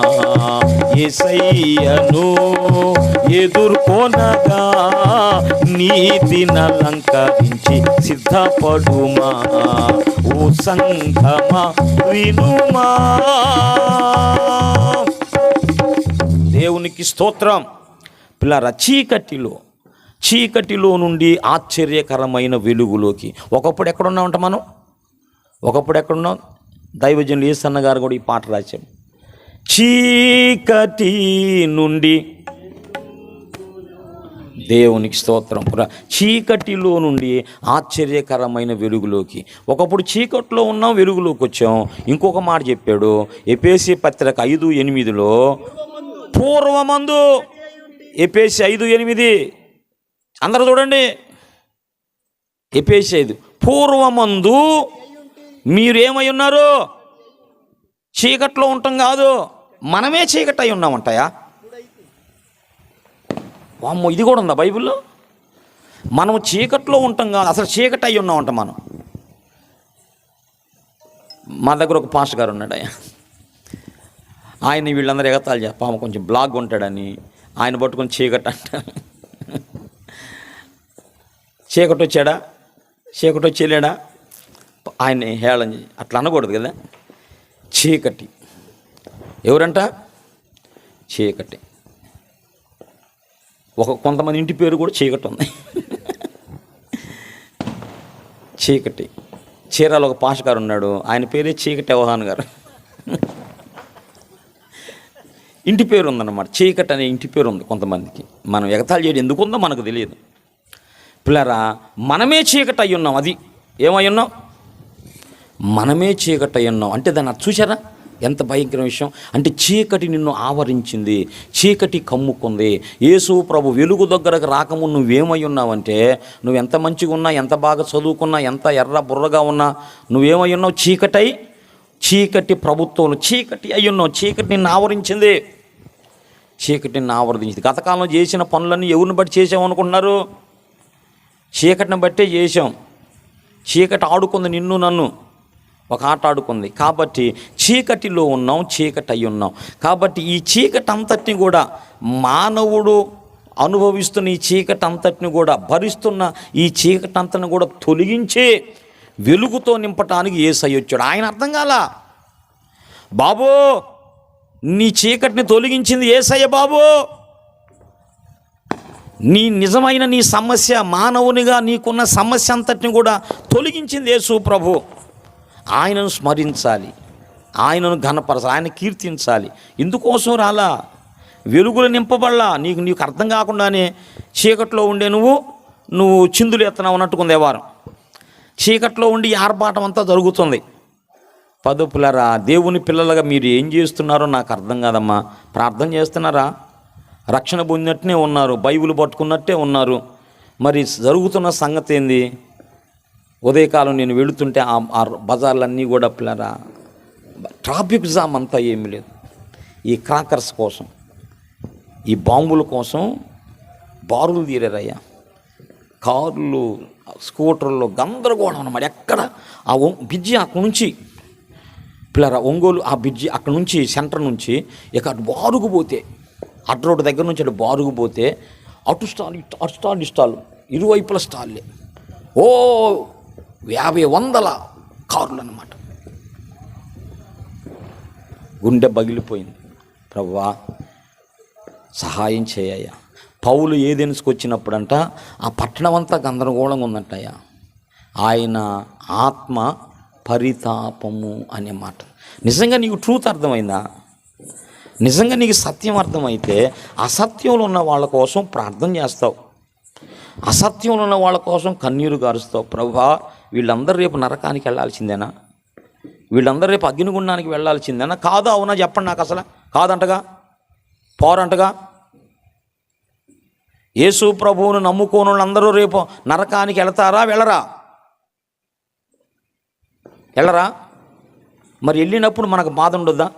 యేసయ్యను ఎదుర్కొనగా నీతినలంకరించి సిద్ధపడుమా. ఓ సంఘమా వినుమా. దేవునికి స్తోత్రం. పిల్లరా, చీకటిలో నుండి ఆశ్చర్యకరమైన వెలుగులోకి. ఒకప్పుడు ఎక్కడున్నామంట మనం? ఎక్కడున్నాం? దైవజనులు యేసన్న గారు కూడా ఈ పాట రాశాడు. చీకటి నుండి, దేవునికి స్తోత్రం. చీకటిలో నుండి ఆశ్చర్యకరమైన వెలుగులోకి. ఒకప్పుడు చీకట్లో ఉన్నాం, వెలుగులోకి వచ్చాం. ఇంకొక మాట చెప్పాడు ఎఫెసీ పత్రిక 5:8. పూర్వమందు, ఎఫెసీ 5:8 అందరూ చూడండి. ఎఫెసీ 5, పూర్వమందు మీరేమై ఉన్నారు? చీకట్లో ఉంటాం కాదు, మనమే చీకటి అయి ఉన్నామంటాయా? వామ్మో, ఇది కూడా ఉందా బైబిల్లో? మనం చీకట్లో ఉంటాం కాదు, అసలు చీకటి అయి ఉన్నామంట మనం. మా దగ్గర ఒక పాస్టర్ గారు ఉన్నాడు. ఆయన వీళ్ళందరూ ఎగతాలు చెప్పాము, కొంచెం బ్లాగ్ ఉంటాడని ఆయన పట్టుకొని చీకటి అంట. చీకటి వచ్చాడా, చీకటి వచ్చేలేడా, ఆయన హేళన అట్లా అనకూడదు కదా. చీకటి ఎవరంట? చీకటి. కొంతమంది ఇంటి పేరు కూడా చీకటి ఉంది. చీకటి. చీరాల ఒక పాష గారు ఉన్నాడు, ఆయన పేరే చీకటి అవహాన్ గారు. ఇంటి పేరు ఉందన్నమాట, చీకటి అనే ఇంటి పేరు ఉంది కొంతమందికి. మనం ఎగతాళి చేయడం ఎందుకు ఉందో మనకు తెలియదు. పిల్లరా, మనమే చీకటి అయి ఉన్నాం. అది ఏమై ఉన్నాం? మనమే చీకటి అయి ఉన్నాం అంటే దాన్ని చూసారా? ఎంత భయంకర విషయం అంటే చీకటి నిన్ను ఆవరించింది, చీకటి కమ్ముకుంది. యేసు ప్రభు వెలుగు దగ్గరకు రాకముందు నువ్వేమై ఉన్నావంటే, నువ్వు ఎంత మంచిగా ఉన్నా, ఎంత బాగా చదువుకున్నా, ఎంత ఎర్ర బుర్రగా ఉన్నా, నువ్వేమై ఉన్నావు? చీకటి ప్రభుత్వం, చీకటి అయి ఉన్నావు. చీకటి నిన్ను ఆవరించింది, చీకటిని ఆవరించింది. గతకాలంలో చేసిన పనులన్నీ ఎవరిని బట్టి చేసామనుకుంటున్నారు? చీకటిని బట్టే చేసాం. చీకటి ఆడుకుంది నిన్ను నన్ను, ఒక ఆట ఆడుకుంది. కాబట్టి చీకటిలో ఉన్నాం, చీకటి అయి ఉన్నాం. కాబట్టి ఈ చీకటి అంతటిని కూడా, మానవుడు అనుభవిస్తున్న ఈ చీకటి అంతటిని కూడా, భరిస్తున్న ఈ చీకటి అంతటిని కూడా తొలగించే వెలుగుతో నింపటానికి యేసయ్య వచ్చాడు. ఆయన అర్థం కాలా, బాబో నీ చీకటిని తొలగించింది యేసయ్య బాబు, నీ నిజమైన నీ సమస్య, మానవునిగా నీకున్న సమస్య అంతటిని కూడా తొలగించింది యేసు ప్రభు. ఆయనను స్మరించాలి, ఆయనను ఘనపరచాలి, ఆయన కీర్తించాలి. ఇందుకోసం రాలా, వెలుగులు నింపబడలా. నీకు అర్థం కాకుండానే చీకట్లో ఉండే నువ్వు చిందులు ఎత్తనా ఉన్నట్టుకుంది వారం. చీకట్లో ఉండి ఆర్భాటం అంతా జరుగుతుంది. పదుపులరా, దేవుని పిల్లలుగా మీరు ఏం చేస్తున్నారో నాకు అర్థం కాదమ్మా. ప్రార్థన చేస్తున్నారా? రక్షణ పొందినట్టునే ఉన్నారు, బైబిల్ పట్టుకున్నట్టే ఉన్నారు. మరి జరుగుతున్న సంగతి ఏంది? ఉదయకాలం నేను వెళుతుంటే ఆ బజార్లన్నీ కూడా పిల్లరా ట్రాఫిక్ జామ్ అంతా ఏమీ లేదు. ఈ క్రాకర్స్ కోసం, ఈ బాంబుల కోసం బారులు తీరారయ్యా. కార్లు, స్కూటర్లు గందరగోళం అన్నమాట. ఎక్కడ ఆ బ్రిడ్జి అక్కడి నుంచి పిల్లరా, ఒంగోలు ఆ బ్రిడ్జి అక్కడి నుంచి, సెంటర్ నుంచి ఇక అటు బారుకు పోతే, అటు రోడ్డు దగ్గర నుంచి అటు బారుకు పోతే, అటు స్టాల్ ఇరువైపుల స్టాల్లే. ఓ 50-100 కార్లు అన్నమాట. గుండె బగిలిపోయింది. ప్రభువా సహాయం చేయయ్యా. పౌలు ఏదెన్స్కి వచ్చినప్పుడంట ఆ పట్టణం అంతా గందరగోళంగా ఉందంటయ్యా. ఆయన ఆత్మ పరితాపము అనే మాట. నిజంగా నీకు ట్రూత్ అర్థమైందా? నిజంగా నీకు సత్యం అర్థమైతే అసత్యంలో ఉన్న వాళ్ళ కోసం ప్రార్థన చేస్తావు, అసత్యంలో ఉన్న వాళ్ళ కోసం కన్నీరు గారుస్తావు. ప్రభువా వీళ్ళందరూ రేపు నరకానికి వెళ్ళాల్సిందేనా? వీళ్ళందరూ రేపు అగ్నిగుండానికి వెళ్ళాల్సిందేనా? కాదా అవునా చెప్పండి నాకు. అసలు కాదంటగా, పోరంటగా. యేసు ప్రభువును నమ్ముకోని వాళ్ళందరూ రేపు నరకానికి వెళతారా? వెళ్ళరా? మరి వెళ్ళినప్పుడు మనకు బాధ ఉండదా?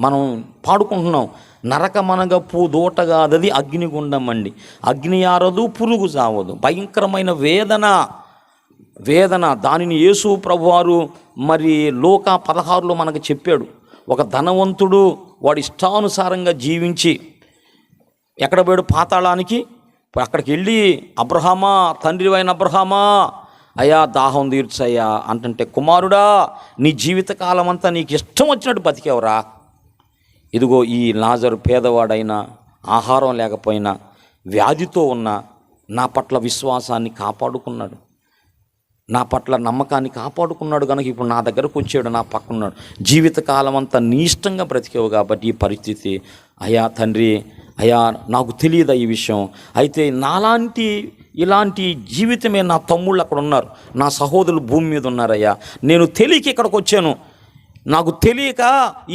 మనం పాడుకుంటున్నాం, నరకమనగా దూటగాదది అగ్నిగుండం అండి, అగ్ని ఆరదు పురుగు చావదు. భయంకరమైన వేదన. దానిని యేసు ప్రభువారు మరి లోక 16లో మనకు చెప్పాడు. ఒక ధనవంతుడు వాడి ఇష్టానుసారంగా జీవించి ఎక్కడ పోయాడు? పాతాళానికి. అక్కడికి వెళ్ళి, అబ్రహామా, తండ్రి అయిన అబ్రహామా, అయ్యా దాహం తీర్చయ్యా అంటుంటే, కుమారుడా నీ జీవితకాలం అంతా నీకు ఇష్టం వచ్చినట్టు బతికేవరా. ఇదిగో ఈ లాజరు పేదవాడైనా, ఆహారం లేకపోయినా, వ్యాధితో ఉన్న నా పట్ల విశ్వాసాన్ని కాపాడుకున్నాడు, నా పట్ల నమ్మకాన్ని కాపాడుకున్నాడు కనుక ఇప్పుడు నా దగ్గరకు వచ్చాడు, నా పక్కనున్నాడు. జీవితకాలం అంతా నీ ఇష్టంగా బ్రతికేవు కాబట్టి ఈ పరిస్థితి. అయ్యా తండ్రి, అయ్యా నాకు తెలియదా ఈ విషయం. అయితే ఇలాంటి జీవితమే నా తమ్ముళ్ళు అక్కడ ఉన్నారు, నా సహోదరులు భూమి మీద ఉన్నారయ్యా. నేను తెలియక ఇక్కడికి వచ్చాను, నాకు తెలియక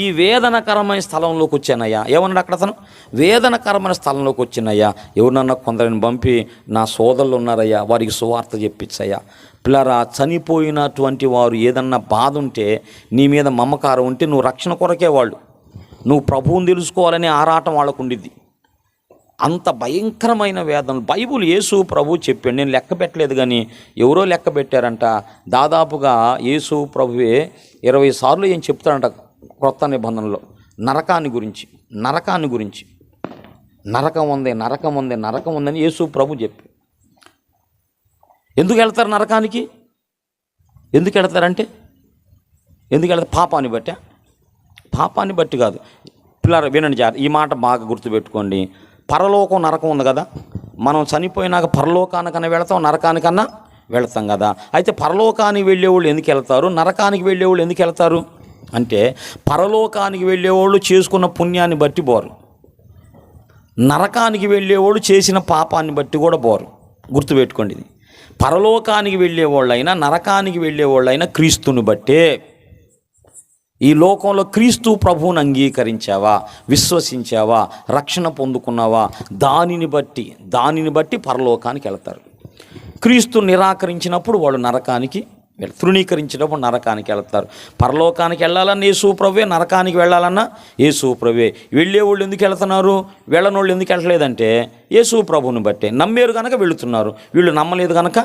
ఈ వేదనకరమైన స్థలంలోకి వచ్చానయ్యా. ఏమన్నాడు అక్కడ అతను? వేదనకరమైన స్థలంలోకి వచ్చినయ్యా. ఎవరినన్నా కొందరిని పంపి నా సోదరులు ఉన్నారయ్యా, వారికి సువార్త చెప్పించయ్యా. పిల్లరా, చనిపోయినటువంటి వారు ఏదన్నా బాధ ఉంటే, నీ మీద మమకారం ఉంటే, నువ్వు రక్షణ కొరకే వాళ్ళు, నువ్వు ప్రభువుని తెలుసుకోవాలనే ఆరాటం వాళ్ళకు ఉండిద్ది. అంత భయంకరమైన వేదనలు బైబుల్ యేసు ప్రభు చెప్పాడు. నేను లెక్క పెట్టలేదు కానీ ఎవరో లెక్క పెట్టారంట. దాదాపుగా యేసు ప్రభువే 20 సార్లు ఏం చెప్తాడంట క్రొత్త నిబంధనలో నరకాన్ని గురించి. నరకం ఉందని యేసు ప్రభు చెప్పి. ఎందుకు వెళ్తారు నరకానికి? ఎందుకు వెళ్తారంటే పాపాన్ని బట్టి కాదు. పిల్లలు వినండి జాగ్రత్త, ఈ మాట బాగా గుర్తుపెట్టుకోండి. పరలోకం, నరకం ఉంది కదా. మనం చనిపోయినాక పరలోకానికన్నా వెళతాం, నరకానికన్నా వెళతాం కదా. అయితే పరలోకానికి వెళ్ళేవాళ్ళు ఎందుకు వెళ్తారు, నరకానికి వెళ్ళేవాళ్ళు ఎందుకు వెళ్తారు అంటే, పరలోకానికి వెళ్ళేవాళ్ళు చేసుకున్న పుణ్యాన్ని బట్టి పోరు, నరకానికి వెళ్ళేవాళ్ళు చేసిన పాపాన్ని బట్టి కూడా పోరు. గుర్తుపెట్టుకోండి ఇది. పరలోకానికి వెళ్ళేవాళ్ళైనా నరకానికి వెళ్ళేవాళ్ళైనా క్రీస్తుని బట్టే. ఈ లోకంలో క్రీస్తు ప్రభువుని అంగీకరించావా, విశ్వసించావా, రక్షణ పొందుకున్నావా, దానిని బట్టి పరలోకానికి వెళ్తారు. క్రీస్తు నిరాకరించినప్పుడు వాళ్ళు నరకానికి తృణీకరించినప్పుడు నరకానికి వెళ్తారు. పరలోకానికి వెళ్ళాలన్నా యేసు ప్రభువే, నరకానికి వెళ్ళాలన్నా యేసు ప్రభువే. వెళ్ళేవాళ్ళు ఎందుకు వెళ్తున్నారు, వెళ్ళనోళ్ళు ఎందుకు వెళ్ళలేదంటే యేసు ప్రభువుని బట్టే. నమ్మేరు కనుక వెళుతున్నారు, వీళ్ళు నమ్మలేదు కనుక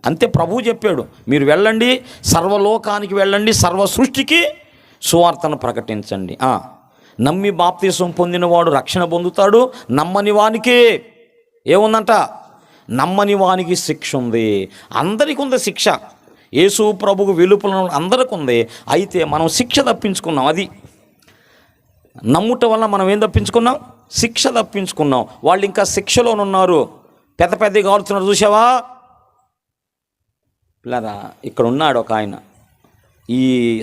అంతే. ప్రభువు చెప్పాడు, మీరు వెళ్ళండి, సర్వలోకానికి వెళ్ళండి, సర్వ సృష్టికి సువార్తను ప్రకటించండి. నమ్మి బాప్తీసం పొందినవాడు రక్షణ పొందుతాడు, నమ్మని వానికి ఏముందంట, నమ్మని వానికి శిక్ష ఉంది. అందరికీ ఉంది శిక్ష, యేసు ప్రభువు వెలుపల అందరికీ ఉంది. అయితే మనం శిక్ష తప్పించుకున్నాం. అది నమ్ముట వల్ల మనం ఏం తప్పించుకున్నాం, శిక్ష తప్పించుకున్నాం. వాళ్ళు ఇంకా శిక్షలోనున్నారు, పెద్ద పెద్దగా ఆడుతున్నారు. చూసావా పిల్లరా, ఇక్కడ ఉన్నాడు ఒక ఆయన. ఈ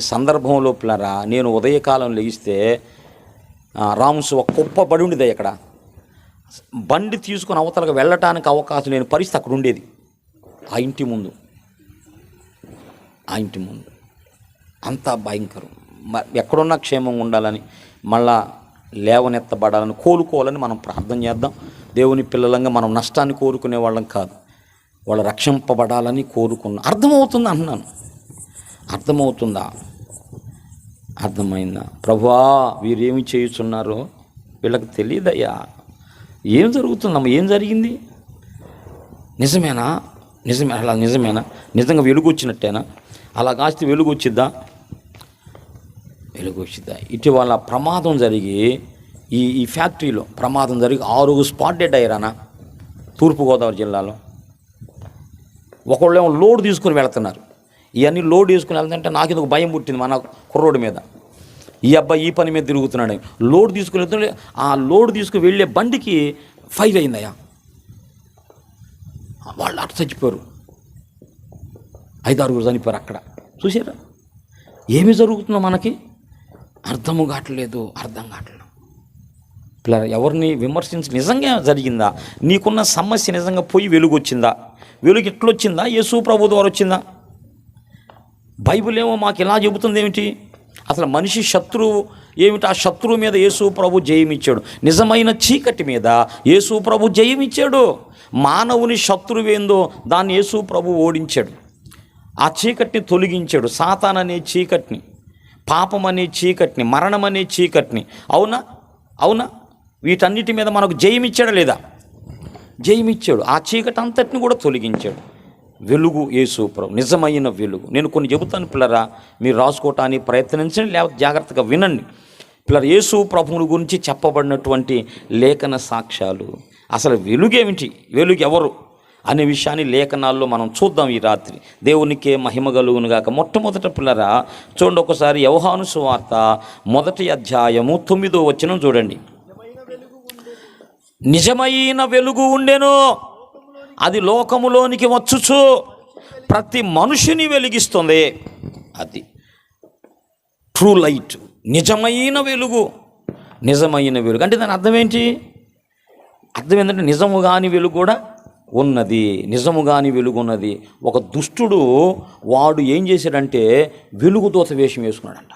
సందర్భంలో పిల్లరా, నేను ఉదయకాలం లేస్తే రామ్స్ ఒక కుప్ప పడి ఉండేది. ఇక్కడ బండి తీసుకుని అవతలకు వెళ్ళటానికి అవకాశం లేని పరిస్థితి అక్కడ ఉండేది. ఆ ఇంటి ముందు అంతా భయంకరం. ఎక్కడున్నా క్షేమంగా ఉండాలని, మళ్ళా లేవనెత్తబడాలని, కోలుకోవాలని మనం ప్రార్థన చేద్దాం. దేవుని పిల్లలంగా మనం నష్టాన్ని కోరుకునే వాళ్ళం కాదు, వాళ్ళు రక్షింపబడాలని కోరుకున్నాం. అర్థమవుతుంది అంటున్నాను, అర్థమవుతుందా? అర్థమైందా? ప్రభువా, వీరేమి చేయుచున్నారో వీళ్ళకి తెలియదయ్యా. ఏం జరుగుతుందమ్మా, ఏం జరిగింది? నిజమేనా? అలా నిజమేనా? నిజంగా వెలుగు వచ్చినట్టేనా? అలా కాస్తే వెలుగు వచ్చిద్దా? ఇటీవల ప్రమాదం జరిగి ఈ ఫ్యాక్టరీలో ప్రమాదం జరిగి 6 స్పాట్ డెడ్ అయ్యారనా తూర్పుగోదావరి జిల్లాలో. ఒకళ్ళేమో లోడ్ తీసుకుని వెళ్తున్నారు. ఇవన్నీ లోడ్ తీసుకుని వెళ్తుంటే నాకు ఇది ఒక భయం పుట్టింది మన కుర్రోడి మీద. ఈ అబ్బాయి ఈ పని మీద తిరుగుతున్నాడు. లోడ్ తీసుకుని వెళ్తుంటే ఆ లోడ్ తీసుకుని వెళ్ళే బండికి ఫైర్ అయిందయ్యా. వాళ్ళు అటు చచ్చిపోయారు, 5-6 చనిపోయారు అక్కడ. చూసారా ఏమి జరుగుతుందో మనకి అర్థం కావట్లేదు. పిల్లలు ఎవరిని విమర్శించి నిజంగా జరిగిందా? నీకున్న సమస్య నిజంగా పోయి వెలుగు వచ్చిందా? వెలుగు ఎట్లొచ్చిందా? యేసు ప్రభు ద్వారా వచ్చిందా? బైబిల్ ఏమో మాకు ఇలా చెబుతుంది ఏమిటి? అసలు మనిషి శత్రువు ఏమిటి? ఆ శత్రువు మీద యేసు ప్రభు జయమిచ్చాడు. నిజమైన చీకటి మీద యేసు ప్రభు జయమిచ్చాడు. మానవుని శత్రువేందో దాన్ని యేసు ప్రభు ఓడించాడు. ఆ చీకటిని తొలగించాడు. సాతాన్ అనే చీకటిని, పాపం అనే చీకటిని, మరణం అనే చీకటిని. అవునా? వీటన్నిటి మీద మనకు జయమిచ్చాడా లేదా? జయమిచ్చాడు. ఆ చీకటి అంతటిని కూడా తొలగించాడు. వెలుగు యేసు ప్రభు, నిజమైన వెలుగు. నేను కొన్ని చెబుతాను పిల్లరా, మీరు రాసుకోవటానికి ప్రయత్నించండి, లేకపోతే జాగ్రత్తగా వినండి. పిల్లలు, యేసు ప్రభువుని గురించి చెప్పబడినటువంటి లేఖన సాక్ష్యాలు. అసలు వెలుగేమిటి, వెలుగు ఎవరు అనే విషయాన్ని లేఖనాల్లో మనం చూద్దాం ఈ రాత్రి. దేవునికే మహిమ కలుగును గాక. మొట్టమొదట పిల్లరా చూడండి ఒకసారి, యోహాను సువార్త 1వ అధ్యాయము 9వ వచనం చూడండి. నిజమైన వెలుగు ఉండెను, అది లోకములోనికి వచ్చుచు ప్రతి మనుషుని వెలిగిస్తుంది. అది ట్రూ లైట్, నిజమైన వెలుగు. అంటే దాని అర్థం ఏంటి? అర్థం ఏంటంటే నిజము కాని వెలుగు కూడా ఉన్నది, నిజము కాని వెలుగు ఉన్నది. ఒక దుష్టుడు వాడు ఏం చేశాడంటే వెలుగుదూత వేషం వేసుకున్నాడంట.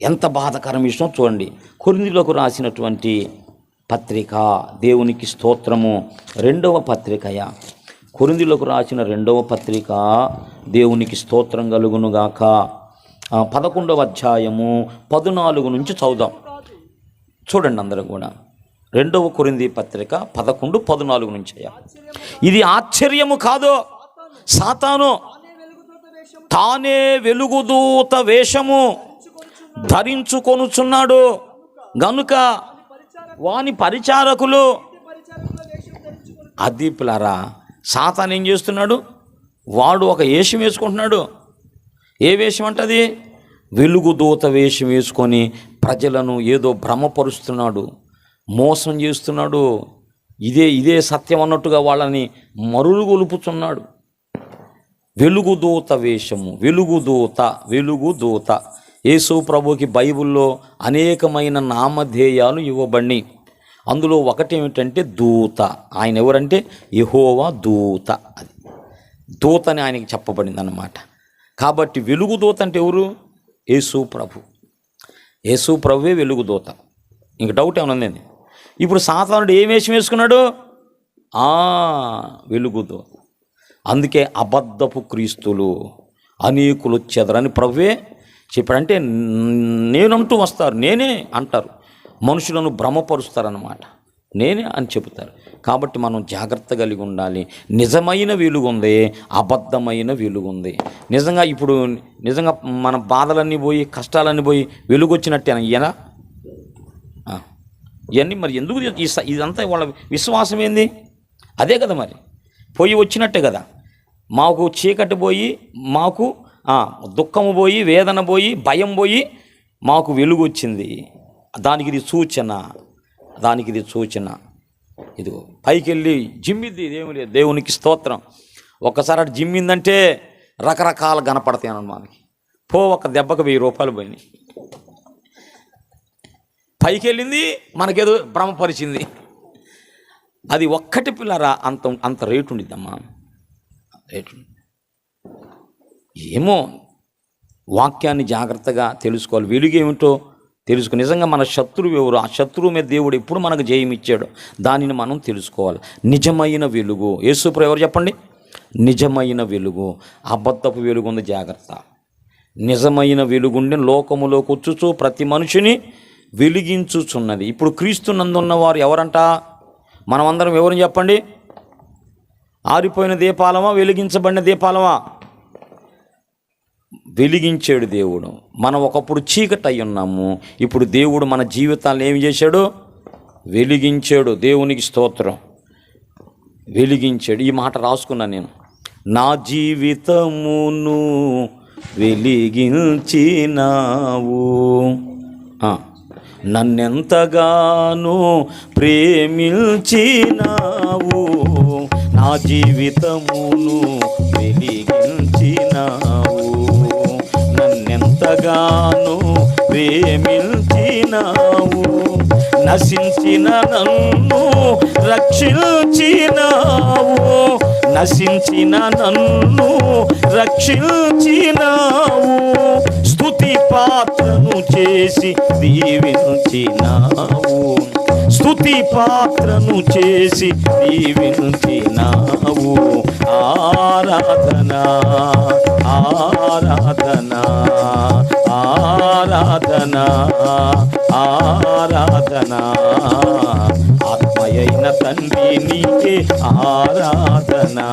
ఎంత బాధాకరం విషయం చూడండి. కొరింథీయులకు రాసినటువంటి పత్రిక, దేవునికి స్తోత్రము, 2వ పత్రికయా. కొరింథీయులకు రాసిన 2వ పత్రిక, దేవునికి స్తోత్రం కలుగునుగాక. 11వ అధ్యాయము 14 నుంచి చదువుదాం. చూడండి అందరూ కూడా. 2వ కొరింథీ పత్రిక 11-14 నుంచి. ఇది ఆశ్చర్యము కాదు, సాతాను తానే వెలుగుదూత వేషము ధరించుకొనుచున్నాడు గనుక వాని పరిచారకులు. అది పిల్లరా, సాతాను ఏం చేస్తున్నాడు? వాడు ఒక వేషం వేసుకుంటున్నాడు. ఏ వేషం అంటది? వెలుగుదూత వేషం వేసుకొని ప్రజలను ఏదో భ్రమపరుస్తున్నాడు, మోసం చేస్తున్నాడు. ఇదే సత్యం అన్నట్టుగా వాళ్ళని మరులు గొలుపుతున్నాడు. వెలుగుదూత వేషము, వెలుగుదూత. యేసు ప్రభుకి బైబిల్లో అనేకమైన నామధేయాలు ఇవ్వబడి, అందులో ఒకటి ఏమిటంటే దూత. ఆయన ఎవరంటే యెహోవా దూత. అది దూత అని ఆయనకి చెప్పబడింది అన్నమాట. కాబట్టి వెలుగుదూత అంటే ఎవరు? యేసు ప్రభు. యేసు ప్రభువే వెలుగుదూత. ఇంక డౌట్ ఏమైనా ఉందండి? ఇప్పుడు సాతానుడు ఏం వేషం వేసుకున్నాడు? వెలుగుదూత. అందుకే అబద్ధపు క్రీస్తులు అనేకులు వచ్చేదరని ప్రభువే చెప్పాడంటే నేనంటూ వస్తారు, నేనే అంటారు, మనుషులను భ్రమపరుస్తారన్నమాట, నేనే అని చెబుతారు. కాబట్టి మనం జాగ్రత్త కలిగి ఉండాలి. నిజమైన వెలుగుంది, అబద్ధమైన వెలుగుంది. ఇప్పుడు నిజంగా మన బాధలన్నీ పోయి కష్టాలన్నీ పోయి వెలుగు వచ్చినట్టేనా ఈయన? ఇవన్నీ మరి ఎందుకు ఇదంతా వాళ్ళ విశ్వాసం ఏంది? అదే కదా, మరి పోయి వచ్చినట్టే కదా. మాకు చీకటి పోయి, మాకు దుఃఖము పోయి, వేదన పోయి, భయం పోయి మాకు వెలుగు వచ్చింది. దానికి ఇది సూచన. ఇదిగో పైకి వెళ్ళి జిమ్మిద్ది, ఇదేమి లేదు, దేవునికి స్తోత్రం. ఒక్కసారి అటు జిమ్మిందంటే రకరకాలు కనపడతాయి అన్నమాట మనకి. ఒక దెబ్బకు 1000 రూపాయలు పోయినాయి. పైకి వెళ్ళింది, మనకేదో భ్రమపరిచింది. అది ఒక్కటి పిల్లరా అంత రేటు ఉండిద్దమ్మా, రేటు. ఏమో వాక్యాన్ని జాగ్రత్తగా తెలుసుకోవాలి. వెలుగేమిటో తెలుసుకుని నిజంగా మన శత్రువు ఎవరు, ఆ శత్రువు మీద దేవుడు ఎప్పుడు మనకు జయం ఇచ్చాడో దానిని మనం తెలుసుకోవాలి. నిజమైన వెలుగు యేసుప్రభు ఎవరు చెప్పండి? నిజమైన వెలుగు. అబద్ధపు వెలుగు ఉంది, జాగ్రత్త. నిజమైన వెలుగుండి లోకములో కూర్చుచు ప్రతి మనిషిని వెలిగించుచున్నది. ఇప్పుడు క్రీస్తునందున్నవారు ఎవరంట? మనమందరం ఎవరని చెప్పండి? ఆరిపోయిన దీపాలమా, వెలిగించబడిన దీపాలమా? వెలిగించాడు దేవుడు. మనం ఒకప్పుడు చీకటి అయి ఉన్నాము, ఇప్పుడు దేవుడు మన జీవితాలను ఏమి చేశాడు? వెలిగించాడు. దేవునికి స్తోత్రం. వెలిగించాడు. ఈ మాట రాసుకున్నాను నేను. నా జీవితమును వెలిగించినావు, నన్నెంతగానో ప్రేమించినావు, నా జీవితమును వెలిగించినావు, నన్నెంతగానో ప్రేమించినావు, నశించిన నన్ను రక్షించినావు, నశించిన నన్ను రక్షించినావు, స్తుతి పాత్రను చేసి దీవించినావు, స్తుతి పాత్రను చేసి దీవించినావు. ఆరాధనా ఆరాధనా ఆరాధనా ఆరాధనా, ఆత్మయైన తండ్రి నీకే ఆరాధనా,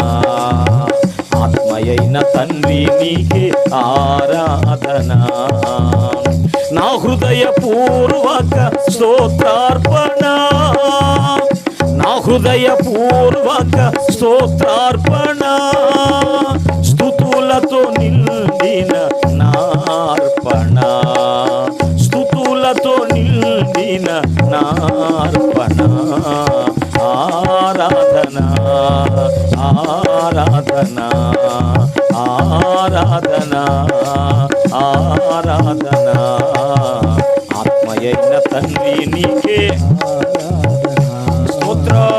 ఆత్మయైన తండ్రి నీకే ఆరాధనా. నా హృదయపూర్వక స్తోత్రార్పణ, నా హృదయపూర్వక స్తోత్రార్పణ, స్తుతులతో నిండిన నార్పణ, స్తుతులతో నిండిన నార్పణ. ఆరాధనా ఆరాధనా ఆరాధనా ఆరాధనా, ఆత్మయైన తండ్రి నీకే స్తోత్రం.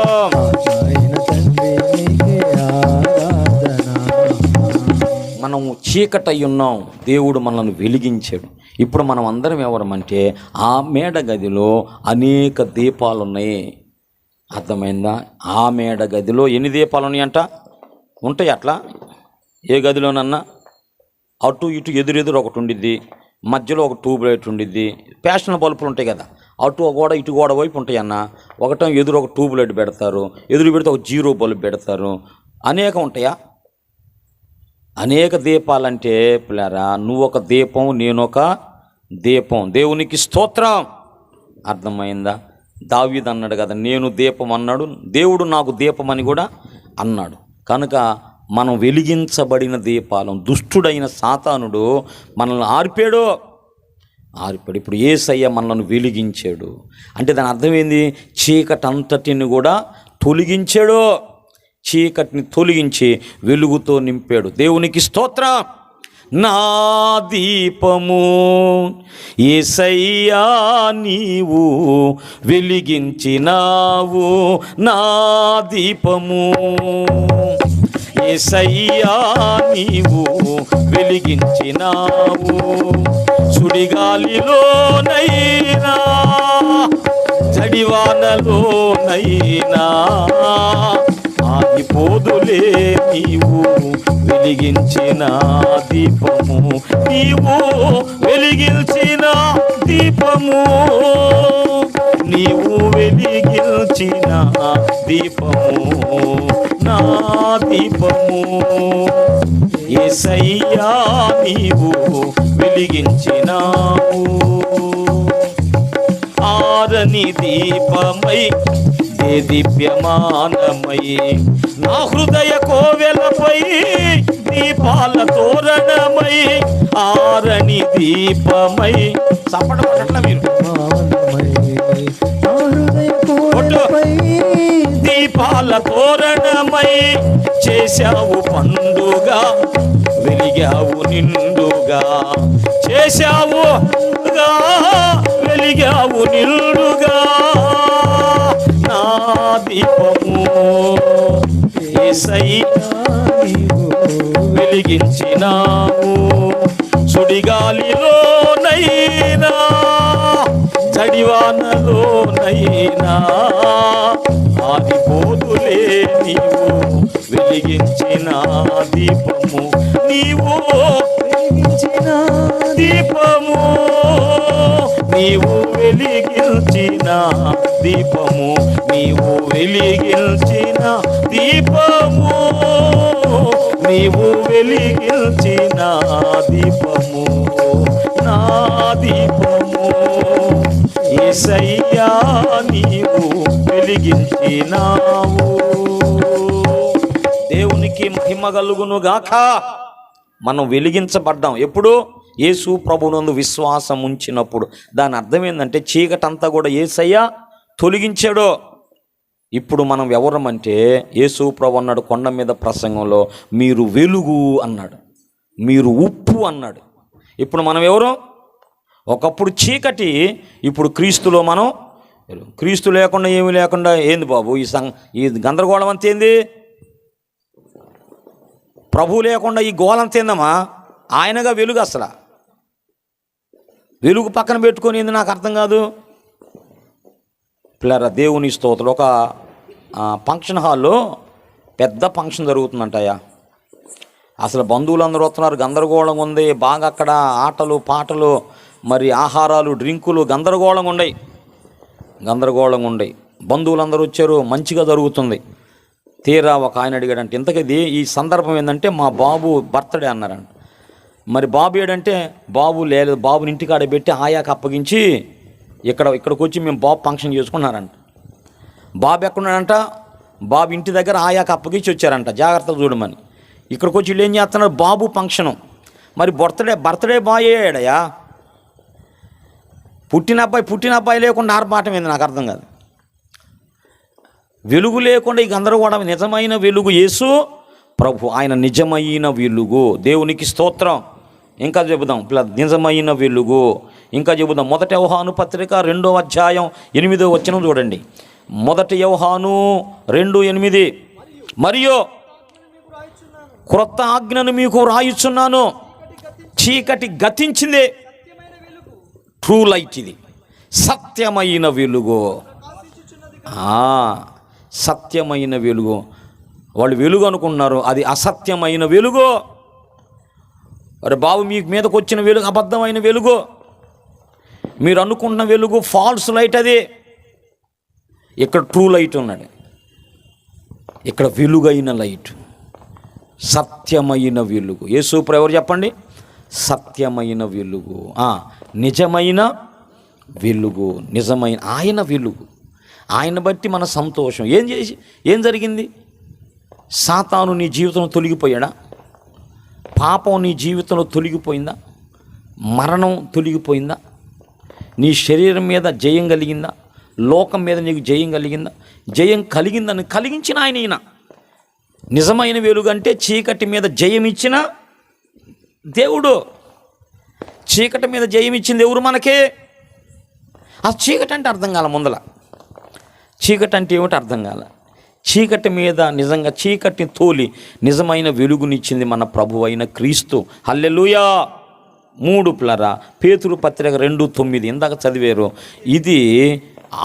మనం చీకటై ఉన్నాం, దేవుడు మనల్ని వెలిగించాడు. ఇప్పుడు మనం అందరం ఎవరమంటే ఆ మేడ గదిలో అనేక దీపాలు ఉన్నాయి. అర్థమైందా? ఆ మేడ గదిలో ఎన్ని దీపాలు ఉన్నాయంట? ఉంటాయి అట్లా. ఏ గదిలోనన్నా అటు ఇటు ఎదురెదురు ఒకటి ఉండిద్ది, మధ్యలో ఒక ట్యూబ్ లైట్ ఉండిద్ది. ఫ్యాషన్ బల్బులు ఉంటాయి కదా, అటు గోడ ఇటు గోడ వైపు ఉంటాయి అన్న. ఒకటం ఎదురు ఒక ట్యూబ్ లైట్ పెడతారు, ఎదురు పెడితే ఒక 0 బల్బ్ పెడతారు. అనేకం ఉంటాయా? అనేక దీపాలంటే పిల్లరా, నువ్వు ఒక దీపం, నేనొక దీపం. దేవునికి స్తోత్రం. అర్థమైందా? దావీదు అన్నాడు కదా, నేను దీపం అన్నాడు, దేవుడు నాకు దీపం అని కూడా అన్నాడు. కనుక మనం వెలిగించబడిన దీపాలం. దుష్టుడైన సాతానుడు మనల్ని ఆర్పాడు. ఇప్పుడు యేసయ్య మనల్ని వెలిగించాడు అంటే దాని అర్థమైంది, చీకటి అంతటిని కూడా తొలగించాడు. చీకటిని తొలగించి వెలుగుతో నింపాడు. దేవునికి స్తోత్రం. నా దీపము యేసయ్యా నీవు వెలిగించినావు, నా దీపము యేసయ్యా నీవు వెలిగించినావు, సుడిగాలిలోనైనా జడివానలోనైనా ఆగిపోదులే నీవు వెలిగించిన దీపము, నీవు వెలిగించిన దీపము, నీవు వెలిగించిన దీపము, నా దీపము. యేసయ్యా నీవు వెలిగించినావు, ఆరని దీపమై దీప్యమానమై నా హృదయ కోవెలపై దీపాల తోరణమై, ఆరని దీపమై చప్పటపట్ల మీరు దీపాల తోరణమై చేశావు పండుగ, వెలిగావు నిండుగా, చేశావు వెలిగావు నిండుగా, నా దీపము యేసయ్యా వెలిగించినావు, సుడిగాలిలోనైనా జడివానలోనైనా ఆరిపోదులే నీవు వెలిగించిన దీపము, నీవు వెలిగించిన దీపము, నీవు వెలిగించిన దీపము, నీవు వెలిగించిన దీపము, నీవు వెలిగించిన దీపము, నా దీపము. యేసయ్యా నీవు వెలిగించినావు. దేవునికి మహిమ కలుగును గాక. మనం వెలిగించబడ్డాం ఎప్పుడు? యేసు ప్రభునందు విశ్వాసం ఉంచినప్పుడు. దాని అర్థం ఏంటంటే చీకటంతా కూడా యేసయ్య తొలగించాడో. ఇప్పుడు మనం ఎవరమంటే యేసు ప్రభు అన్నాడు కొండ మీద ప్రసంగంలో, మీరు వెలుగు అన్నాడు, మీరు ఉప్పు అన్నాడు. ఇప్పుడు మనం ఎవరు? ఒకప్పుడు చీకటి, ఇప్పుడు క్రీస్తులో మనం. క్రీస్తు లేకుండా ఏమి లేకుండా ఏంది బాబు ఈ గందరగోళం అంత ఏంది? ప్రభు లేకుండా ఈ గోళంత ఏందమ్మా? ఆయనగా వెలుగు. అసలు వెలుగు పక్కన పెట్టుకొని ఏంది నాకు అర్థం కాదు. పిల్లరా, దేవుని స్తోత్రం. ఒక ఫంక్షన్ హాల్లో పెద్ద ఫంక్షన్ జరుగుతుందంటయ్యా. అసలు బంధువులందరూ వస్తున్నారు, గందరగోళం ఉంది బాగా. అక్కడ ఆటలు పాటలు, మరి ఆహారాలు డ్రింకులు గందరగోళంగా ఉన్నాయి. బంధువులందరూ వచ్చారు, మంచిగా జరుగుతుంది. తీరా ఒక ఆయన అడిగాడంటే, ఇంతకది ఈ సందర్భం ఏంటంటే మా బాబు బర్త్డే అన్నారంట. మరి బాబు ఏడంటే, బాబు లేదు, బాబుని ఇంటికాడ పెట్టి ఆయాకి అప్పగించి ఇక్కడికి వచ్చి మేము బాబు ఫంక్షన్ చేసుకున్నారంట. బాబు ఎక్కడున్నాడంట? బాబు ఇంటి దగ్గర ఆయాకి అప్పగించి వచ్చారంట, జాగ్రత్తగా చూడమని. ఇక్కడికి వచ్చి వీళ్ళు ఏం చేస్తున్నారు? బాబు ఫంక్షను. మరి బర్త్డే బాయ్ అయ్యాడయా. పుట్టిన అబ్బాయి లేకుండా ఆర్పాటం ఏంది నాకు అర్థం కాదు. వెలుగు లేకుండా ఈ గందరగోళం. నిజమైన వెలుగు యేసు ప్రభు, ఆయన నిజమైన వెలుగు. దేవునికి స్తోత్రం. ఇంకా చెబుదాం, నిజమైన వెలుగు. ఇంకా చెబుదాం. 1 యోహాను పత్రిక 2వ అధ్యాయం 8వ వచనం చూడండి. 1 యోహాను 2:8, మరియు క్రొత్త ఆజ్ఞను మీకు రాయుచున్నాను, చీకటి గతించింది, ట్రూ లైట్, ఇది సత్యమైన వెలుగు. సత్యమైన వెలుగు. వాళ్ళు వెలుగు అనుకుంటున్నారు, అది అసత్యమైన వెలుగు. అరే బాబు, మీకు మీదకి వచ్చిన వెలుగు అబద్ధమైన వెలుగు. మీరు అనుకుంటున్న వెలుగు ఫాల్స్ లైట్. అది ఇక్కడ ట్రూ లైట్ ఉన్నాడు. ఇక్కడ వెలుగైన లైట్, సత్యమైన వెలుగు. యేసు ప్రభు ఎవరు చెప్పండి? సత్యమైన వెలుగు, నిజమైన వెలుగు, నిజమైన ఆయన వెలుగు. ఆయన బట్టి మన సంతోషం. ఏం జరిగింది? సాతాను నీ జీవితంలో తొలగిపోయాడా? పాపం నీ జీవితంలో తొలగిపోయిందా? మరణం తొలగిపోయిందా? నీ శరీరం మీద జయం కలిగిందా? లోకం మీద నీకు జయం కలిగిందా? జయం కలిగిందని కలిగించిన ఆయన. నిజమైన వెలుగు అంటే చీకటి మీద జయం ఇచ్చిన దేవుడు. చీకటి మీద జయం ఇచ్చింది ఎవరు? మనకే. ఆ చీకటి అంటే అర్థం కాల. ముందల చీకటి అంటే ఏమిటి అర్థం కాల. చీకటి మీద నిజంగా చీకటిని తోలి నిజమైన వెలుగునిచ్చింది మన ప్రభు అయిన క్రీస్తు. హల్లెలూయా. 3 పేతురు పత్రిక 2:9 ఇందాక చదివారు. ఇది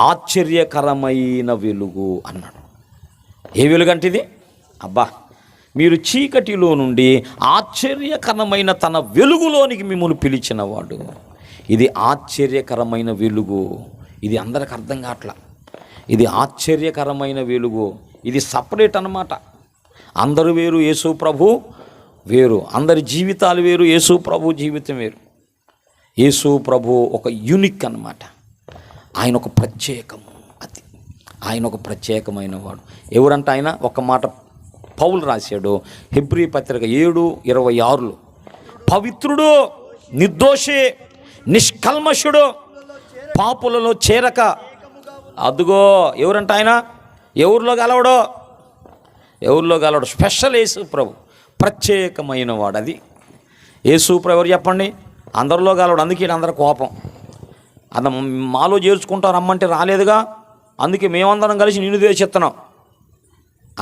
ఆశ్చర్యకరమైన వెలుగు అన్నాడు. ఏ వెలుగు అంటే ఇది? అబ్బా, మీరు చీకటిలో నుండి ఆశ్చర్యకరమైన తన వెలుగులోనికి మిమ్మల్ని పిలిచినవాడు. ఇది ఆశ్చర్యకరమైన వెలుగు. ఇది అందరికి అర్థం కావట్లా. ఇది ఆశ్చర్యకరమైన వెలుగు. ఇది సపరేట్ అన్నమాట. అందరూ వేరు, యేసు ప్రభు వేరు. అందరి జీవితాలు వేరు, యేసు ప్రభు జీవితం వేరు. యేసు ప్రభు ఒక యూనిక్ అన్నమాట. ఆయన ఒక ప్రత్యేకము. అది ఆయన ఒక ప్రత్యేకమైన వాడు. ఎవరంటే ఆయన ఒక మాట పౌలు రాశాడు హెబ్రీ పత్రిక 7:26. పవిత్రుడు, నిర్దోషి, నిష్కల్మషుడు, పాపులలో చేరక. అదుగో ఎవరంట ఆయన? ఎవరిలో గలవడో స్పెషల్ యేసు ప్రభు, ప్రత్యేకమైన వాడు. అది యేసు ప్రభు. ఎవరు చెప్పండి? అందరిలో గలవాడు. అందుకే అందరి కోపం. అది మాలో చేర్చుకుంటాం రమ్మంటే రాలేదుగా, అందుకే మేమందరం కలిసి నిన్ను దేశిస్తున్నాం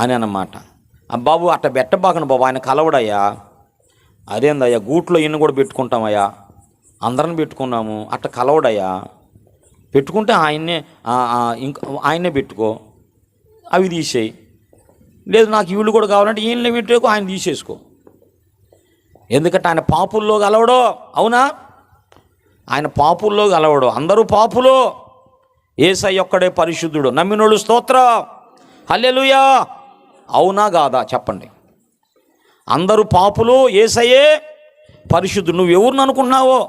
అని అన్నమాట. బాబు అట్ట బెట్టబాకండి బాబు, ఆయన కలవడయ్యా. అదేందయ్యా, గూట్లో ఇన్ని కూడా పెట్టుకుంటామయ్యా, అందరం పెట్టుకున్నాము. అట్ట కలవడయ్యా. పెట్టుకుంటే ఆయన్నే పెట్టుకో, అవి తీసేయి. లేదు నాకు వీళ్ళు కూడా కావాలంటే ఈయనలే పెట్టుకో, ఆయన తీసేసుకో. ఎందుకంటే ఆయన పాపుల్లో కలవడో. అవునా? ఆయన పాపుల్లో కలవడు. అందరూ పాపులు, యేసయ్య ఒక్కడే పరిశుద్ధుడు. నమ్మినోళ్ళు స్తోత్రం, హల్లెలూయా. అవునా కాదా చెప్పండి? అందరూ పాపులు, యేసయ్యే పరిశుద్ధుడు. నువ్వు ఎవరిని అనుకున్నావో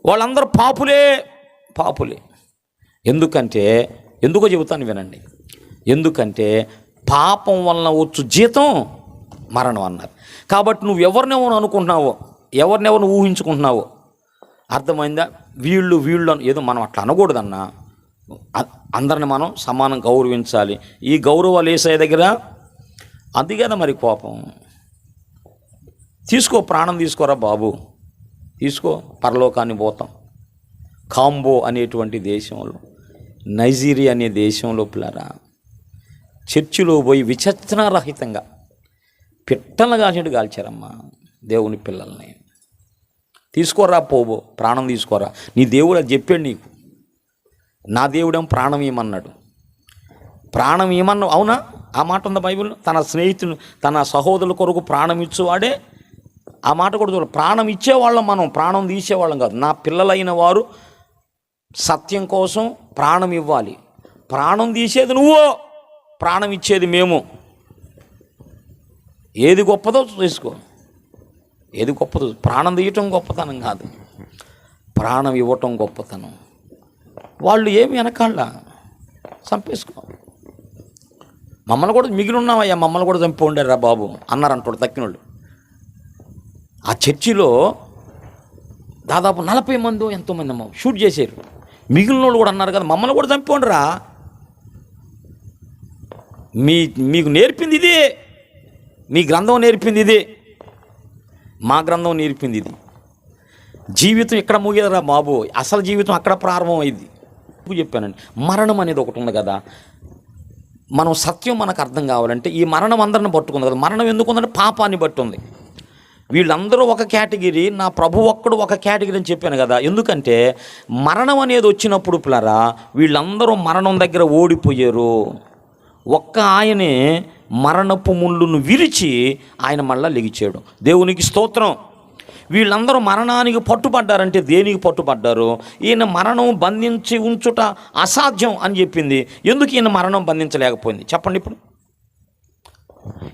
వాళ్ళందరూ పాపులే. ఎందుకో చెబుతాను వినండి. ఎందుకంటే పాపం వలన వచ్చు జీతం మరణం అన్నారు. కాబట్టి నువ్వు ఎవరినెవరు అనుకుంటున్నావో, ఎవరినెవరు ఊహించుకుంటున్నావో, అర్థమైందా? వీళ్ళు ఏదో మనం అట్లా అనకూడదన్నా. అందరిని మనం సమానం గౌరవించాలి. ఈ గౌరవాలు యేసయ్య దగ్గర అది కదా మరి కోపం. తీసుకో, ప్రాణం తీసుకోరా బాబు, తీసుకో, పరలోకాన్ని పోతాం. కాంబో అనేటువంటి దేశంలో, నైజీరియా అనే దేశంలో పిల్లరా, చర్చిలో పోయి విచక్షణారహితంగా పిట్టలు కాల్చినట్టు కాల్చారమ్మా దేవుని పిల్లల్ని. తీసుకోరా పోబో, ప్రాణం తీసుకోరా. నీ దేవుడు అది చెప్పాడు నీకు. నా దేవుడేం ప్రాణం ఇవ్వమన్నాడు. ప్రాణం ఇవ్వమన్నావు. అవునా? ఆ మాట ఉంది బైబిల్లో. తన స్నేహితులు, తన సహోదరుల కొరకు ప్రాణం ఇచ్చేవాడే. ఆ మాట కూడా చూడాలి. ప్రాణం ఇచ్చేవాళ్ళం మనం, ప్రాణం తీసేవాళ్ళం కాదు. నా పిల్లలైన వారు సత్యం కోసం ప్రాణం ఇవ్వాలి. ప్రాణం తీసేది నువ్వు, ప్రాణం ఇచ్చేది మేము. ఏది గొప్పదో చేసుకో. ఏది గొప్పదో? ప్రాణం తీయటం గొప్పతనం కాదు, ప్రాణం ఇవ్వటం గొప్పతనం. వాళ్ళు ఏమి వెనకాళ్ళ చంపేసుకో. మమ్మల్ని కూడా మిగిలి ఉన్నామయ్యా, మమ్మల్ని కూడా చంపి ఉండేరా బాబు అన్నారంటాడు తక్కినోళ్ళు. ఆ చర్చిలో దాదాపు 40 మంది ఎంతోమంది అమ్మ షూట్ చేశారు. మిగిలిన వాళ్ళు కూడా అన్నారు కదా, మమ్మల్ని కూడా చంపిపోండిరా. మీకు నేర్పింది ఇదే, మీ గ్రంథం నేర్పింది ఇదే, మా గ్రంథం నేర్పింది ఇది. జీవితం ఇక్కడ ముగియదురా బాబు, అసలు జీవితం అక్కడ ప్రారంభం అయింది. చెప్పానండి, మరణం అనేది ఒకటి ఉంది కదా. మనం సత్యం మనకు అర్థం కావాలంటే ఈ మరణం అందరిని పట్టుకుంది కదా. మరణం ఎందుకు ఉందంటే పాపాన్ని బట్టి ఉంది. వీళ్ళందరూ ఒక కేటగిరీ, నా ప్రభు ఒక్కడు ఒక కేటగిరీ అని చెప్పాను కదా. ఎందుకంటే మరణం అనేది వచ్చినప్పుడు పిల్లరా, వీళ్ళందరూ మరణం దగ్గర ఓడిపోయారు. ఒక్క ఆయనే మరణపు ముళ్ళును విరిచి ఆయన మళ్ళా లెగిచాడు. దేవునికి స్తోత్రం. వీళ్ళందరూ మరణానికి పట్టుబడ్డారంటే దేనికి పట్టుబడ్డారు? ఈయన మరణం బంధించి ఉంచుట అసాధ్యం అని చెప్పింది. ఎందుకు ఈయన మరణం బంధించలేకపోయింది చెప్పండి.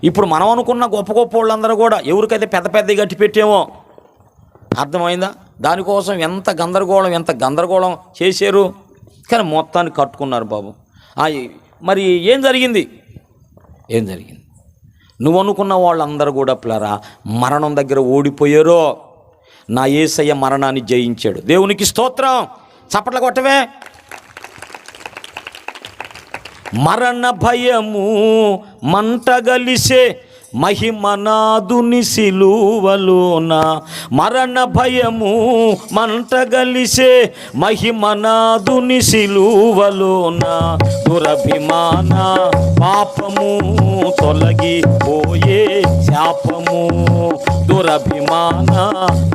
ఇప్పుడు మనం అనుకున్న గొప్ప గొప్ప వాళ్ళందరూ కూడా ఎవరికైతే పెద్ద పెద్ద గట్టి పెట్టామో, అర్థమైందా? దానికోసం ఎంత గందరగోళం చేశారు, కానీ మొత్తాన్ని కట్టుకున్నారు బాబు. మరి ఏం జరిగింది? నువ్వు అనుకున్న వాళ్ళందరూ కూడా పిల్లరా మరణం దగ్గర ఓడిపోయారో. నా యేసయ్య మరణాన్ని జయించాడు. దేవునికి స్తోత్రం. చప్పట్ల కొట్టవే. మరణ భయము మంటగలిసే మహిమనాదుని సిలువలోన మరణ భయము మంటగలిసే, మహిమనాదుని సిలువలోన దురభిమాన పాపము తొలగిపోయే శాపము, దురభిమాన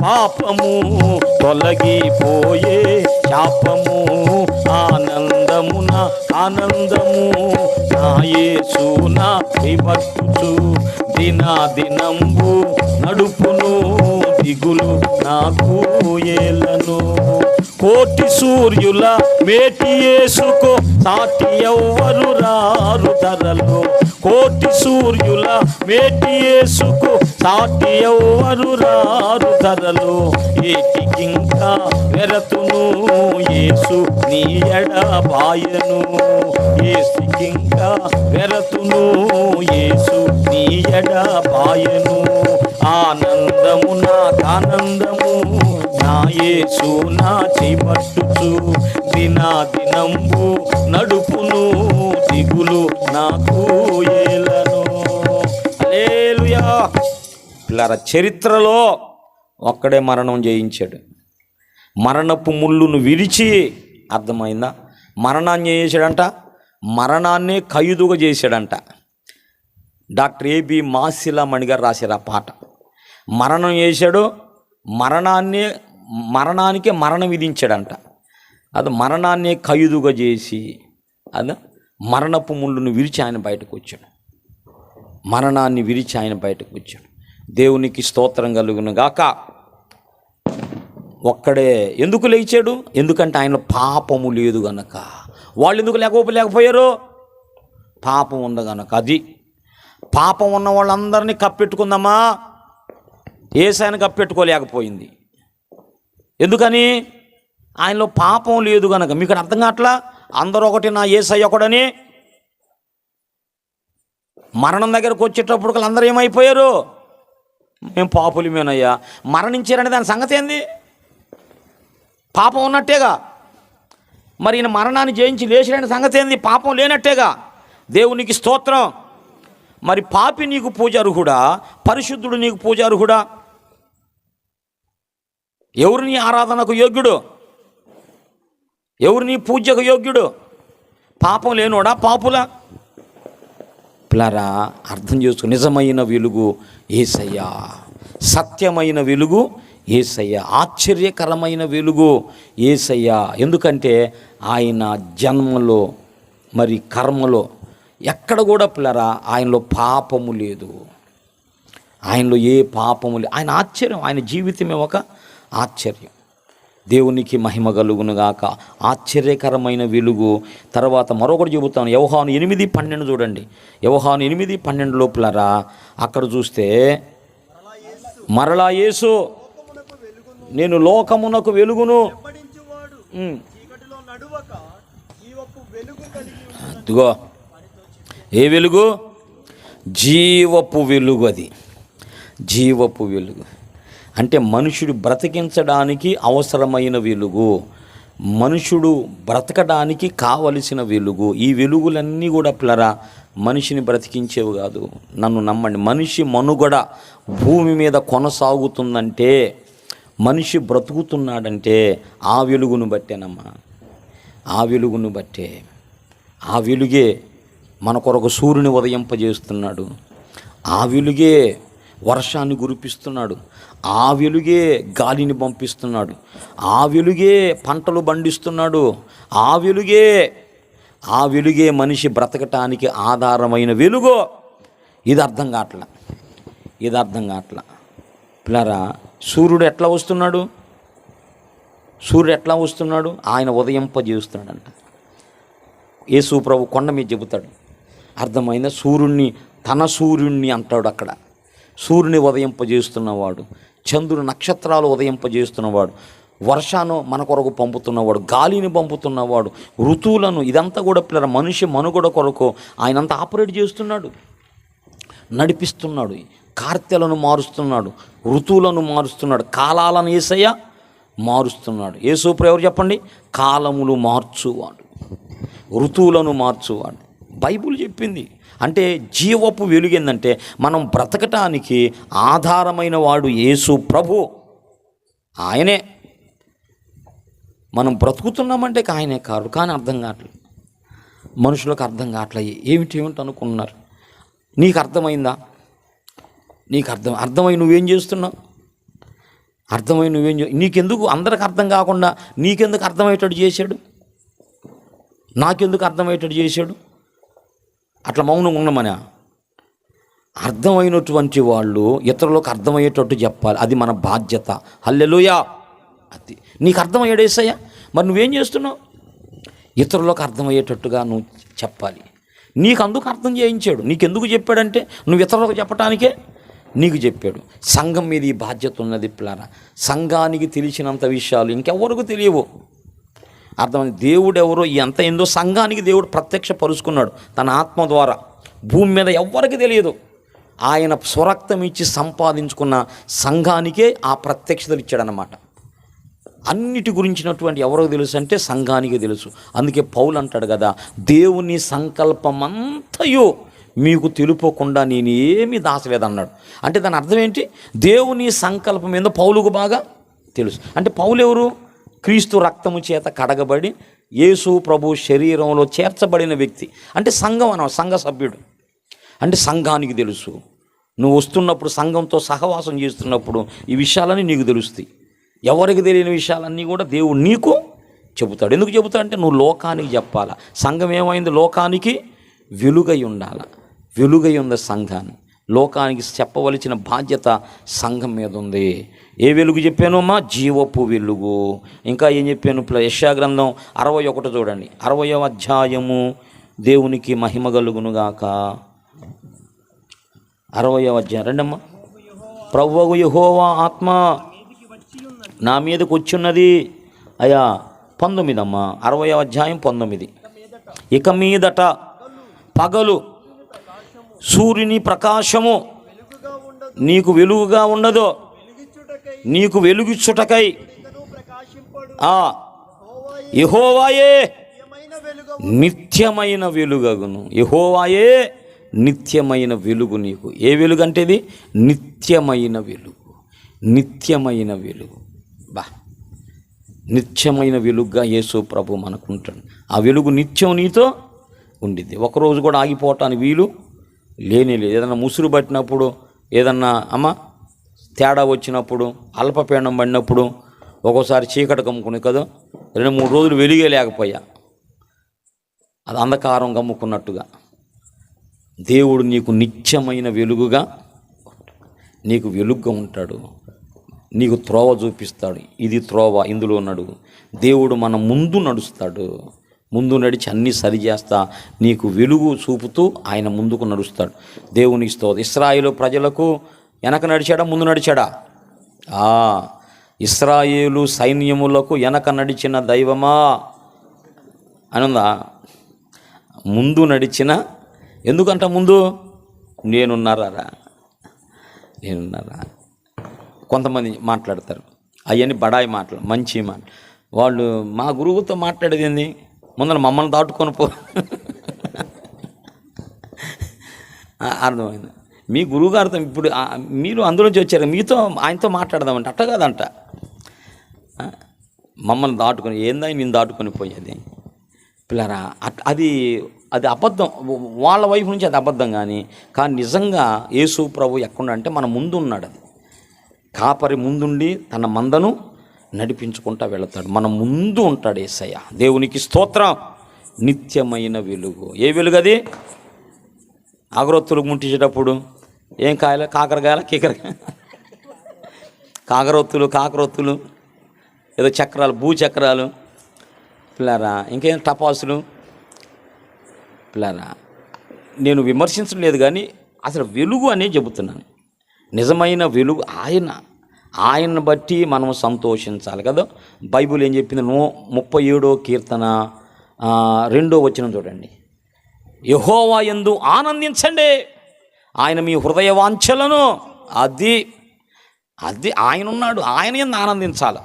పాపము తొలగిపోయే శాపము, ఆనందమున ఆనందము నా యేసు నా విభక్తు దినాదినంబు నడుపును, దిగులు నాకు ఏలను. కోటి సూర్యుల మేటి యేసుకు సాటి ఎవ్వరు రారు ధరలో, కోటి సూర్యుల మేటి యేసుకు సాటి ఎవ్వరు రారు ధరలో, ఏటికింకా వెరతును యేసు నీ ఎడబాయను, ఏటికింకా వెరతును యేసు నీ ఎడబాయను. ఆనందము నాకానందము నా యేసు నా చేపట్టుచు, దినాదినంబు నడుపును, దిగులు నాకు ఏలను. హల్లెలూయా. పిల్లరా, చరిత్రలో ఒక్కడే మరణం జయించాడు. మరణపు ముళ్ళును విరిచి, అర్థమైందా? మరణాన్ని చేశాడంట, మరణాన్నే ఖైదుగా చేశాడంట. డాక్టర్ ఏబి మాసిలా మణిగారు రాశారు ఆ పాట. మరణం చేశాడు, మరణానికే మరణం విధించాడంట. అది మరణాన్నే ఖైదుగా చేసి, అది మరణపు ముళ్ళును విరిచి ఆయన బయటకు వచ్చాడు. మరణాన్ని విరిచి ఆయన బయటకు వచ్చాడు. దేవునికి స్తోత్రం కలుగును గాక. ఒక్కడే ఎందుకు లేచాడు? ఎందుకంటే ఆయన పాపము లేదు గనక. వాళ్ళు ఎందుకు లేకపోయారు? పాపం ఉంది గనక. అది పాపం ఉన్న వాళ్ళందరినీ కప్పెట్టుకుందామా, యేసయ్యను కప్పెట్టుకోలేకపోయింది. ఎందుకని? ఆయనలో పాపం లేదు గనక. మీకు అర్థం కావట్లా? అందరూ ఒకటి, నా యేసయ్య ఒకడని. మరణం దగ్గరకు వచ్చేటప్పుడు అందరూ ఏమైపోయారు? మేము పాపులమేనయ్యా. మరణించారని దాని సంగతి ఏంది? పాపం ఉన్నట్టేగా. మరి ఈయన మరణాన్ని జయించి లేచిన సంగతి ఏంది? పాపం లేనట్టేగా. దేవునికి స్తోత్రం. మరి పాపి నీకు పూజార్హుడా, పరిశుద్ధుడు నీకు పూజార్హుడా? ఎవరు నీ ఆరాధనకు యోగ్యుడు? ఎవరు నీ పూజకు యోగ్యుడు? పాపం లేనోడా, పాపులా? పిల్లరా, అర్థం చేసుకో. నిజమైన వెలుగు యేసయ్య, సత్యమైన వెలుగు యేసయ్య, ఆశ్చర్యకరమైన వెలుగు యేసయ్య. ఎందుకంటే ఆయన జన్మలో మరి కర్మలో ఎక్కడ కూడా పిల్లరా ఆయనలో పాపము లేదు. ఆయనలో ఏ పాపము లేదు. ఆయన ఆశ్చర్యం, ఆయన జీవితమే ఒక ఆశ్చర్యం. దేవునికి మహిమ కలుగునుగాక. ఆశ్చర్యకరమైన వెలుగు. తర్వాత మరొకటి చెబుతాను. యోహాను 8:12 చూడండి. యోహాను 8:12 లోపలరా అక్కడ చూస్తే, మరలా యేసు నేను లోకమునకు వెలుగును. అదిగో ఏ వెలుగు? జీవపు వెలుగు. అది జీవపు వెలుగు అంటే మనుషుడు బ్రతికించడానికి అవసరమైన వెలుగు, మనుషుడు బ్రతకడానికి కావలసిన వెలుగు. ఈ వెలుగులన్నీ కూడా పిల్లరా మనిషిని బ్రతికించేవి కాదు. నన్ను నమ్మండి, మనిషి మనుగడ భూమి మీద కొనసాగుతుందంటే, మనిషి బ్రతుకుతున్నాడంటే ఆ వెలుగును బట్టేనమ్మా. ఆ వెలుగును బట్టే. ఆ వెలుగే మన కొరకు సూర్యుని ఉదయింపజేస్తున్నాడు. ఆ వెలుగే వర్షాన్ని కురిపిస్తున్నాడు. ఆ వెలుగే గాలిని పంపిస్తున్నాడు. ఆ వెలుగే పంటలు పండిస్తున్నాడు. ఆ వెలుగే మనిషి బ్రతకటానికి ఆధారమైన వెలుగు. ఇది అర్థం కావట్లా. పిల్లరా, సూర్యుడు ఎట్లా వస్తున్నాడు? ఆయన ఉదయింపజేస్తున్నాడంట. యేసు ప్రభు కొండ మీద చెబుతాడు. అర్థమైందా? తన సూర్యుణ్ణి అంటాడు అక్కడ. సూర్యుని ఉదయింపజేస్తున్నవాడు, చంద్రుని నక్షత్రాలు ఉదయింపజేస్తున్నవాడు, వర్షాన్ని మన కొరకు పంపుతున్నవాడు, గాలిని పంపుతున్నవాడు, ఋతువులను, ఇదంతా కూడా పిల్లల మనిషి మనుగడ కొరకు ఆయనంతా ఆపరేట్ చేస్తున్నాడు, నడిపిస్తున్నాడు. కార్తెలను మారుస్తున్నాడు, ఋతువులను మారుస్తున్నాడు, కాలాలను యేసయ్య మారుస్తున్నాడు. యేసు ఎవరు చెప్పండి? కాలములు మార్చువాడు, ఋతువులను మార్చువాడు, బైబిల్ చెప్పింది. అంటే జీవపు వెలుగు ఏంటంటే మనం బ్రతకటానికి ఆధారమైన వాడు యేసు ప్రభు. ఆయనే మనం బ్రతుకుతున్నామంటే ఆయనే కాదు. కానీ అర్థం కావట్లేదు, మనుషులకు అర్థం కావట్లేదు. ఏమిటి అనుకున్నారు. నీకు అర్థమైందా? నీకు అర్థమై నువ్వేం చేస్తున్నావు? నీకెందుకు అందరికి అర్థం కాకుండా నీకెందుకు అర్థమయ్యేటట్టు చేశాడు? నాకెందుకు అర్థమయ్యేటట్టు చేశాడు? అట్లా మౌనంగా ఉండమని. అర్థమైనటువంటి వాళ్ళు ఇతరులకు అర్థమయ్యేటట్టు చెప్పాలి. అది మన బాధ్యత. హల్లెలూయా. అది నీకు అర్థమయ్యాడు యేసయ్య, మరి నువ్వేం చేస్తున్నావు? ఇతరులకు అర్థమయ్యేటట్టుగా నువ్వు చెప్పాలి. నీకు అందుకు అర్థం చేయించాడు. నీకెందుకు చెప్పాడంటే నువ్వు ఇతరులకు చెప్పడానికే నీకు చెప్పాడు. సంఘం మీద ఈ బాధ్యత ఉన్నది పిల్లరా. సంఘానికి తెలిసినంత విషయాలు ఇంకెవరికి తెలియవు. అర్థమైంది. దేవుడు ఎవరో ఎంత ఏందో సంఘానికి దేవుడు ప్రత్యక్షపరుచుకున్నాడు తన ఆత్మ ద్వారా. భూమి మీద ఎవ్వరికి తెలియదు. ఆయన స్వరక్తం ఇచ్చి సంపాదించుకున్న సంఘానికే ఆ ప్రత్యక్షతలు ఇచ్చాడనమాట. అన్నిటి గురించినటువంటి ఎవరికి తెలుసు అంటే సంఘానికి తెలుసు. అందుకే పౌలు అంటాడు కదా, దేవుని సంకల్పమంతయు మీకు తెలుపకుండా నేను ఏమీ దాచలేదన్నాడు. అంటే దాని అర్థం ఏంటి? దేవుని సంకల్పం ఏందో పౌలుకు బాగా తెలుసు. అంటే పౌలు ఎవరు? క్రీస్తు రక్తము చేత కడగబడి యేసు ప్రభు శరీరంలో చేర్చబడిన వ్యక్తి. అంటే సంఘం అన్న సంఘ సభ్యుడు. అంటే సంఘానికి తెలుసు. నువ్వు వస్తున్నప్పుడు సంఘంతో సహవాసం చేస్తున్నప్పుడు ఈ విషయాలన్నీ నీకు తెలుస్తాయి. ఎవరికి తెలియని విషయాలన్నీ కూడా దేవుడు నీకు చెబుతాడు. ఎందుకు చెబుతాడు అంటే నువ్వు లోకానికి చెప్పాలా. సంఘం ఏమైంది? లోకానికి వెలుగై ఉండాలి. వెలుగై ఉంది సంఘాన్ని. లోకానికి చెప్పవలసిన బాధ్యత సంఘం మీద ఉంది. ఏ వెలుగు చెప్పాను అమ్మా? జీవపు వెలుగు. ఇంకా ఏం చెప్పాను? యెషయా గ్రంథం 61 చూడండి. 60వ అధ్యాయము. దేవునికి మహిమ కలుగునుగాక. 60వ అధ్యాయం రెండమ్మా. ప్రభువు యెహోవా ఆత్మ నా మీదకి వచ్చిన్నది. అయ్యా 19 అమ్మా. 60వ అధ్యాయం 19. ఇక మీదట పగలు సూర్యుని ప్రకాశము నీకు వెలుగుగా ఉండదు, నీకు వెలుగిచ్చుటకై యెహోవాయే నిత్యమైన వెలుగగును. యెహోవాయే నిత్యమైన వెలుగు నీకు. ఏ వెలుగు అంటే ఇది? నిత్యమైన వెలుగు. నిత్యమైన వెలుగు. నిత్యమైన వెలుగుగా యేసు ప్రభు మనకుంటాడు. ఆ వెలుగు నిత్యం నీతో ఉండిద్ది. ఒకరోజు కూడా ఆగిపోవటానికి వీలు లేనే లేదు. ఏదన్నా ముసురు పట్టినప్పుడు, ఏదన్నా తేడా వచ్చినప్పుడు, అల్పపీడనం పడినప్పుడు, ఒక్కోసారి చీకటి కమ్ముకునే కదా 2-3 రోజులు వెలుగే లేకపోయా, అది అంధకారం కమ్ముకున్నట్టుగా దేవుడు నీకు నిత్యమైన వెలుగుగా, నీకు వెలుగుగా ఉంటాడు. నీకు త్రోవ చూపిస్తాడు. ఇది త్రోవ, ఇందులో నడువు. దేవుడు మన ముందు నడుస్తాడు. ముందు నడిచి అన్నీ సరిచేస్తా నీకు వెలుగు చూపుతూ ఆయన ముందుకు నడుస్తాడు. దేవునికి స్తోత్రం. ఇశ్రాయేలు ప్రజలకు వెనక నడిచాడా, ముందు నడిచాడా? ఇశ్రాయేలు సైన్యములకు వెనక నడిచిన దైవమా అనుందా? ముందు నడిచిన. ఎందుకంట ముందు? నేనున్నారా. కొంతమంది మాట్లాడతారు అవన్నీ బడాయి మాటలు, మంచి మాటలు. వాళ్ళు మా గురువుతో మాట్లాడేది ఏంది? ముందర మమ్మల్ని దాటుకొని పో. అర్థమైంది. మీ గురువుగారితో ఇప్పుడు మీరు అందులోంచి వచ్చారు, మీతో ఆయనతో మాట్లాడదామంటే అట్ట కాదంట. మమ్మల్ని దాటుకొని ఏందా నేను దాటుకొని పోయేది పిల్లరా. అది అబద్ధం. వాళ్ళ వైపు నుంచి అది అబద్ధం. కానీ నిజంగా యేసు ప్రభు ఎక్కడుంటే మన ముందు ఉన్నాడు. అది కాపరి ముందుండి తన మందను నడిపించుకుంటా వెళతాడు. మన ముందు ఉంటాడు యేసయ్య. దేవునికి స్తోత్రం. నిత్యమైన వెలుగు. ఏ వెలుగు అది? అగరొత్తులు ముట్టించేటప్పుడు ఏం కాయలు? కాకరకాయల కీకరకాయ, కాకరొత్తులు, ఏదో చక్రాలు, భూచక్రాలు పిల్లారా, ఇంకేం టపాసులు పిల్లారా. నేను విమర్శించడం లేదు, కానీ అసలు వెలుగు అనేది చెబుతున్నాను. నిజమైన వెలుగు ఆయన్ని బట్టి మనం సంతోషించాలి కదా. బైబిల్ ఏం చెప్పింది? 37వ కీర్తన 2వ వచనం చూడండి. యెహోవా యందు ఆనందించండి, ఆయన మీ హృదయ వాంఛలను. అది ఆయన ఉన్నాడు, ఆయన యందు ఆనందించాలి.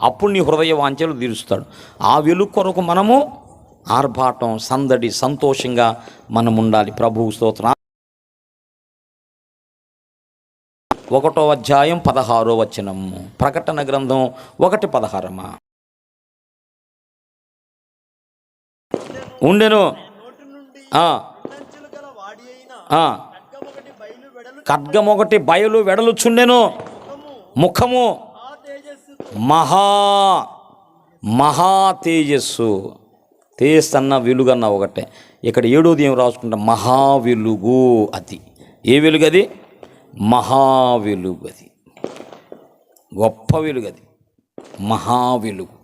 అప్పుడు నీ హృదయ వాంఛలు తీరుస్తాడు. ఆ వెలుగు కొరకు మనము ఆర్భాటం, సందడి, సంతోషంగా మనం ఉండాలి. ప్రభువు స్తోత్రం. 1వ అధ్యాయం 16వ వచనం, ప్రకటన గ్రంథం 1:16. ఉండెను ఖడ్గమొకటి బయలు వెడలుచుండెను, ముఖము మహా తేజస్సు. తేజస్సు వెలుగన్న ఒకటే. ఇక్కడ 7వది ఏం రాసుకుంటా, మహా వెలుగు. అది ఏ వెలుగు? అది మహా వెలుగు. అది గొప్ప వెలుగు, అది మహా వెలుగు.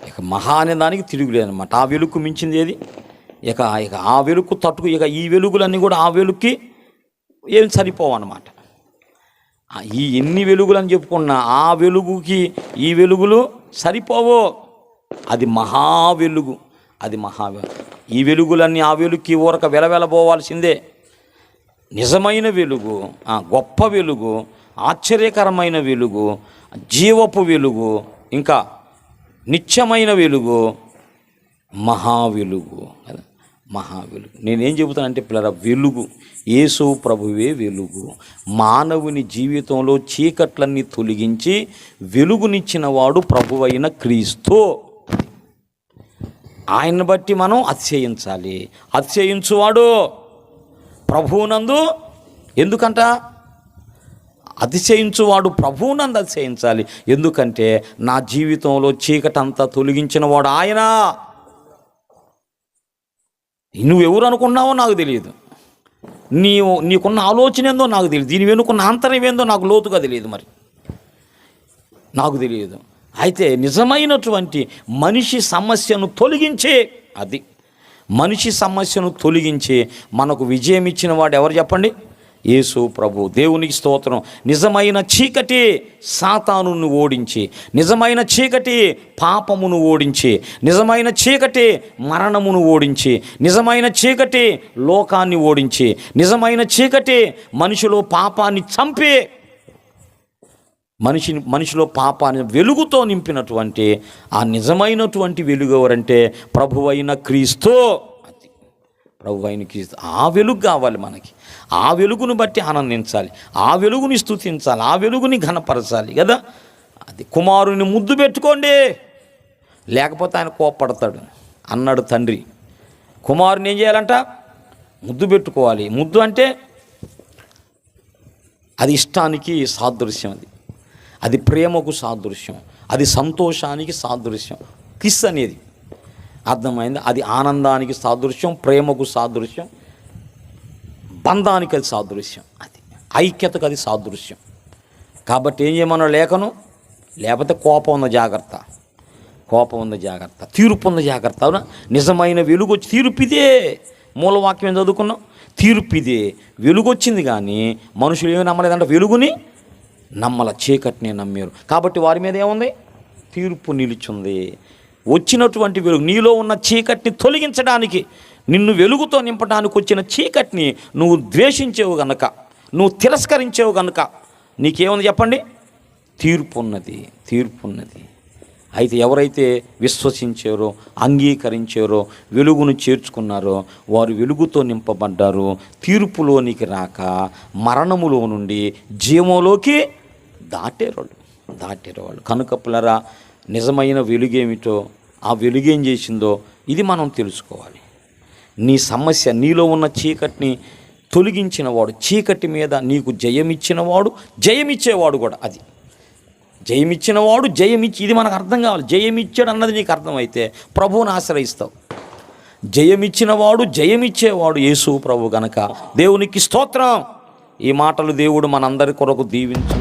ఇక మహా అనే దానికి తిరుగులేదన్నమాట. ఆ వెలుగు మించింది ఏది? ఇక ఆ వెలుగు తట్టుకు ఈ వెలుగులన్నీ కూడా ఆ వెలుగుకి ఏం సరిపోవు అన్నమాట. ఈ ఎన్ని వెలుగులని చెప్పుకున్నా ఆ వెలుగుకి ఈ వెలుగులు సరిపోవు. అది మహా వెలుగు. అది ఈ వెలుగులన్నీ ఆ వెలుగుకి ఊరక వెలవెలబోవాల్సిందే. నిజమైన వెలుగు, గొప్ప వెలుగు, ఆశ్చర్యకరమైన వెలుగు, జీవపు వెలుగు, ఇంకా నిత్యమైన వెలుగు, మహా వెలుగు. నేనేం చెబుతానంటే పిల్లరా, వెలుగు యేసు ప్రభువే వెలుగు. మానవుని జీవితంలో చీకట్లన్నీ తొలగించి వెలుగునిచ్చిన వాడు ప్రభువైన క్రీస్తు. ఆయన్ని బట్టి మనం అతిశయించాలి. అతిశయించువాడు ప్రభువునందు, ఎందుకంట అతిశయించువాడు ప్రభువునందు అతిశయించాలి. ఎందుకంటే నా జీవితంలో చీకటంతా తొలగించిన వాడు ఆయన. నువ్వెవరు అనుకున్నావో నాకు తెలియదు, నీకున్న ఆలోచన ఏందో నాకు తెలియదు, దీని వెనుకున్న ఆంతర్యం ఏందో నాకు లోతుగా తెలియదు, మరి నాకు తెలియదు. అయితే నిజమైనటువంటి మనిషి సమస్యను తొలగించే, అది మనిషి సమస్యను తొలగించి మనకు విజయం ఇచ్చిన వాడు ఎవరు చెప్పండి? యేసు ప్రభు. దేవునికి స్తోత్రం. నిజమైన చీకటి సాతానును ఓడించి, నిజమైన చీకటి పాపమును ఓడించి, నిజమైన చీకటి మరణమును ఓడించి, నిజమైన చీకటి లోకాన్ని ఓడించి, నిజమైన చీకటి మనిషిలో పాపాన్ని చంపి, మనిషిలో పాపాన్ని వెలుగుతో నింపినటువంటి ఆ నిజమైనటువంటి వెలుగు ఎవరంటే ప్రభువైన క్రీస్తు. ప్రభువైన క్రీస్తు. ఆ వెలుగు కావాలి మనకి. ఆ వెలుగును బట్టి ఆనందించాలి, ఆ వెలుగుని స్తుతించాలి, ఆ వెలుగుని ఘనపరచాలి కదా. అది కుమారుని ముద్దు పెట్టుకోండి, లేకపోతే ఆయన కోప్పడతాడు అన్నాడు తండ్రి. కుమారుని ఏం చేయాలంట? ముద్దు పెట్టుకోవాలి. ముద్దు అంటే అది ఇష్టానికి సాదృశ్యం, అది ప్రేమకు సాదృశ్యం, అది సంతోషానికి సాదృశ్యం. కిస్ అనేది అర్థమైంది. అది ఆనందానికి సాదృశ్యం, ప్రేమకు సాదృశ్యం, బంధానికి అది సాదృశ్యం, అది ఐక్యతకు అది సాదృశ్యం. కాబట్టి ఏం చేయమన్నా లేఖను, లేకపోతే కోపం ఉన్న జాగ్రత్త, కోపం ఉన్న జాగ్రత్త, తీర్పు ఉన్న జాగ్రత్త. అవునా? నిజమైన వెలుగు వచ్చి తీర్పిదే. మూలవాక్యం చదువుకున్నాం, తీర్పిదే. వెలుగు వచ్చింది కానీ మనుషులు ఏమి నమ్మలేదంటే వెలుగుని నమ్మల, చీకటిని నమ్మారు. కాబట్టి వారి మీద ఏముంది? తీర్పు నిలుచుంది. వచ్చినటువంటి వెలుగు నీలో ఉన్న చీకటిని తొలగించడానికి, నిన్ను వెలుగుతో నింపడానికి వచ్చిన చీకటిని నువ్వు ద్వేషించేవు గనక, నువ్వు తిరస్కరించేవు గనక నీకేముంది చెప్పండి? తీర్పు ఉన్నది, తీర్పు ఉన్నది. అయితే ఎవరైతే విశ్వసించారో, అంగీకరించారో, వెలుగును చేర్చుకున్నారో వారు వెలుగుతో నింపబడ్డారు. తీర్పులోనికి రాక మరణములో నుండి జీవంలోకి దాటేరు వాళ్ళు. కనుక పిల్లరా, నిజమైన వెలుగేమిటో, ఆ వెలుగేం చేసిందో ఇది మనం తెలుసుకోవాలి. నీ సమస్య, నీలో ఉన్న చీకటిని తొలగించినవాడు, చీకటి మీద నీకు జయమిచ్చినవాడు, జయమిచ్చేవాడు కూడా. అది జయమిచ్చినవాడు, జయమిచ్చి, ఇది మనకు అర్థం కావాలి. జయమిచ్చాడు అన్నది నీకు అర్థమైతే ప్రభువుని ఆశ్రయిస్తావు. జయమిచ్చినవాడు, జయమిచ్చేవాడు యేసు ప్రభు గనక దేవునికి స్తోత్రం. ఈ మాటలు దేవుడు మనందరి కొరకు దీవించు.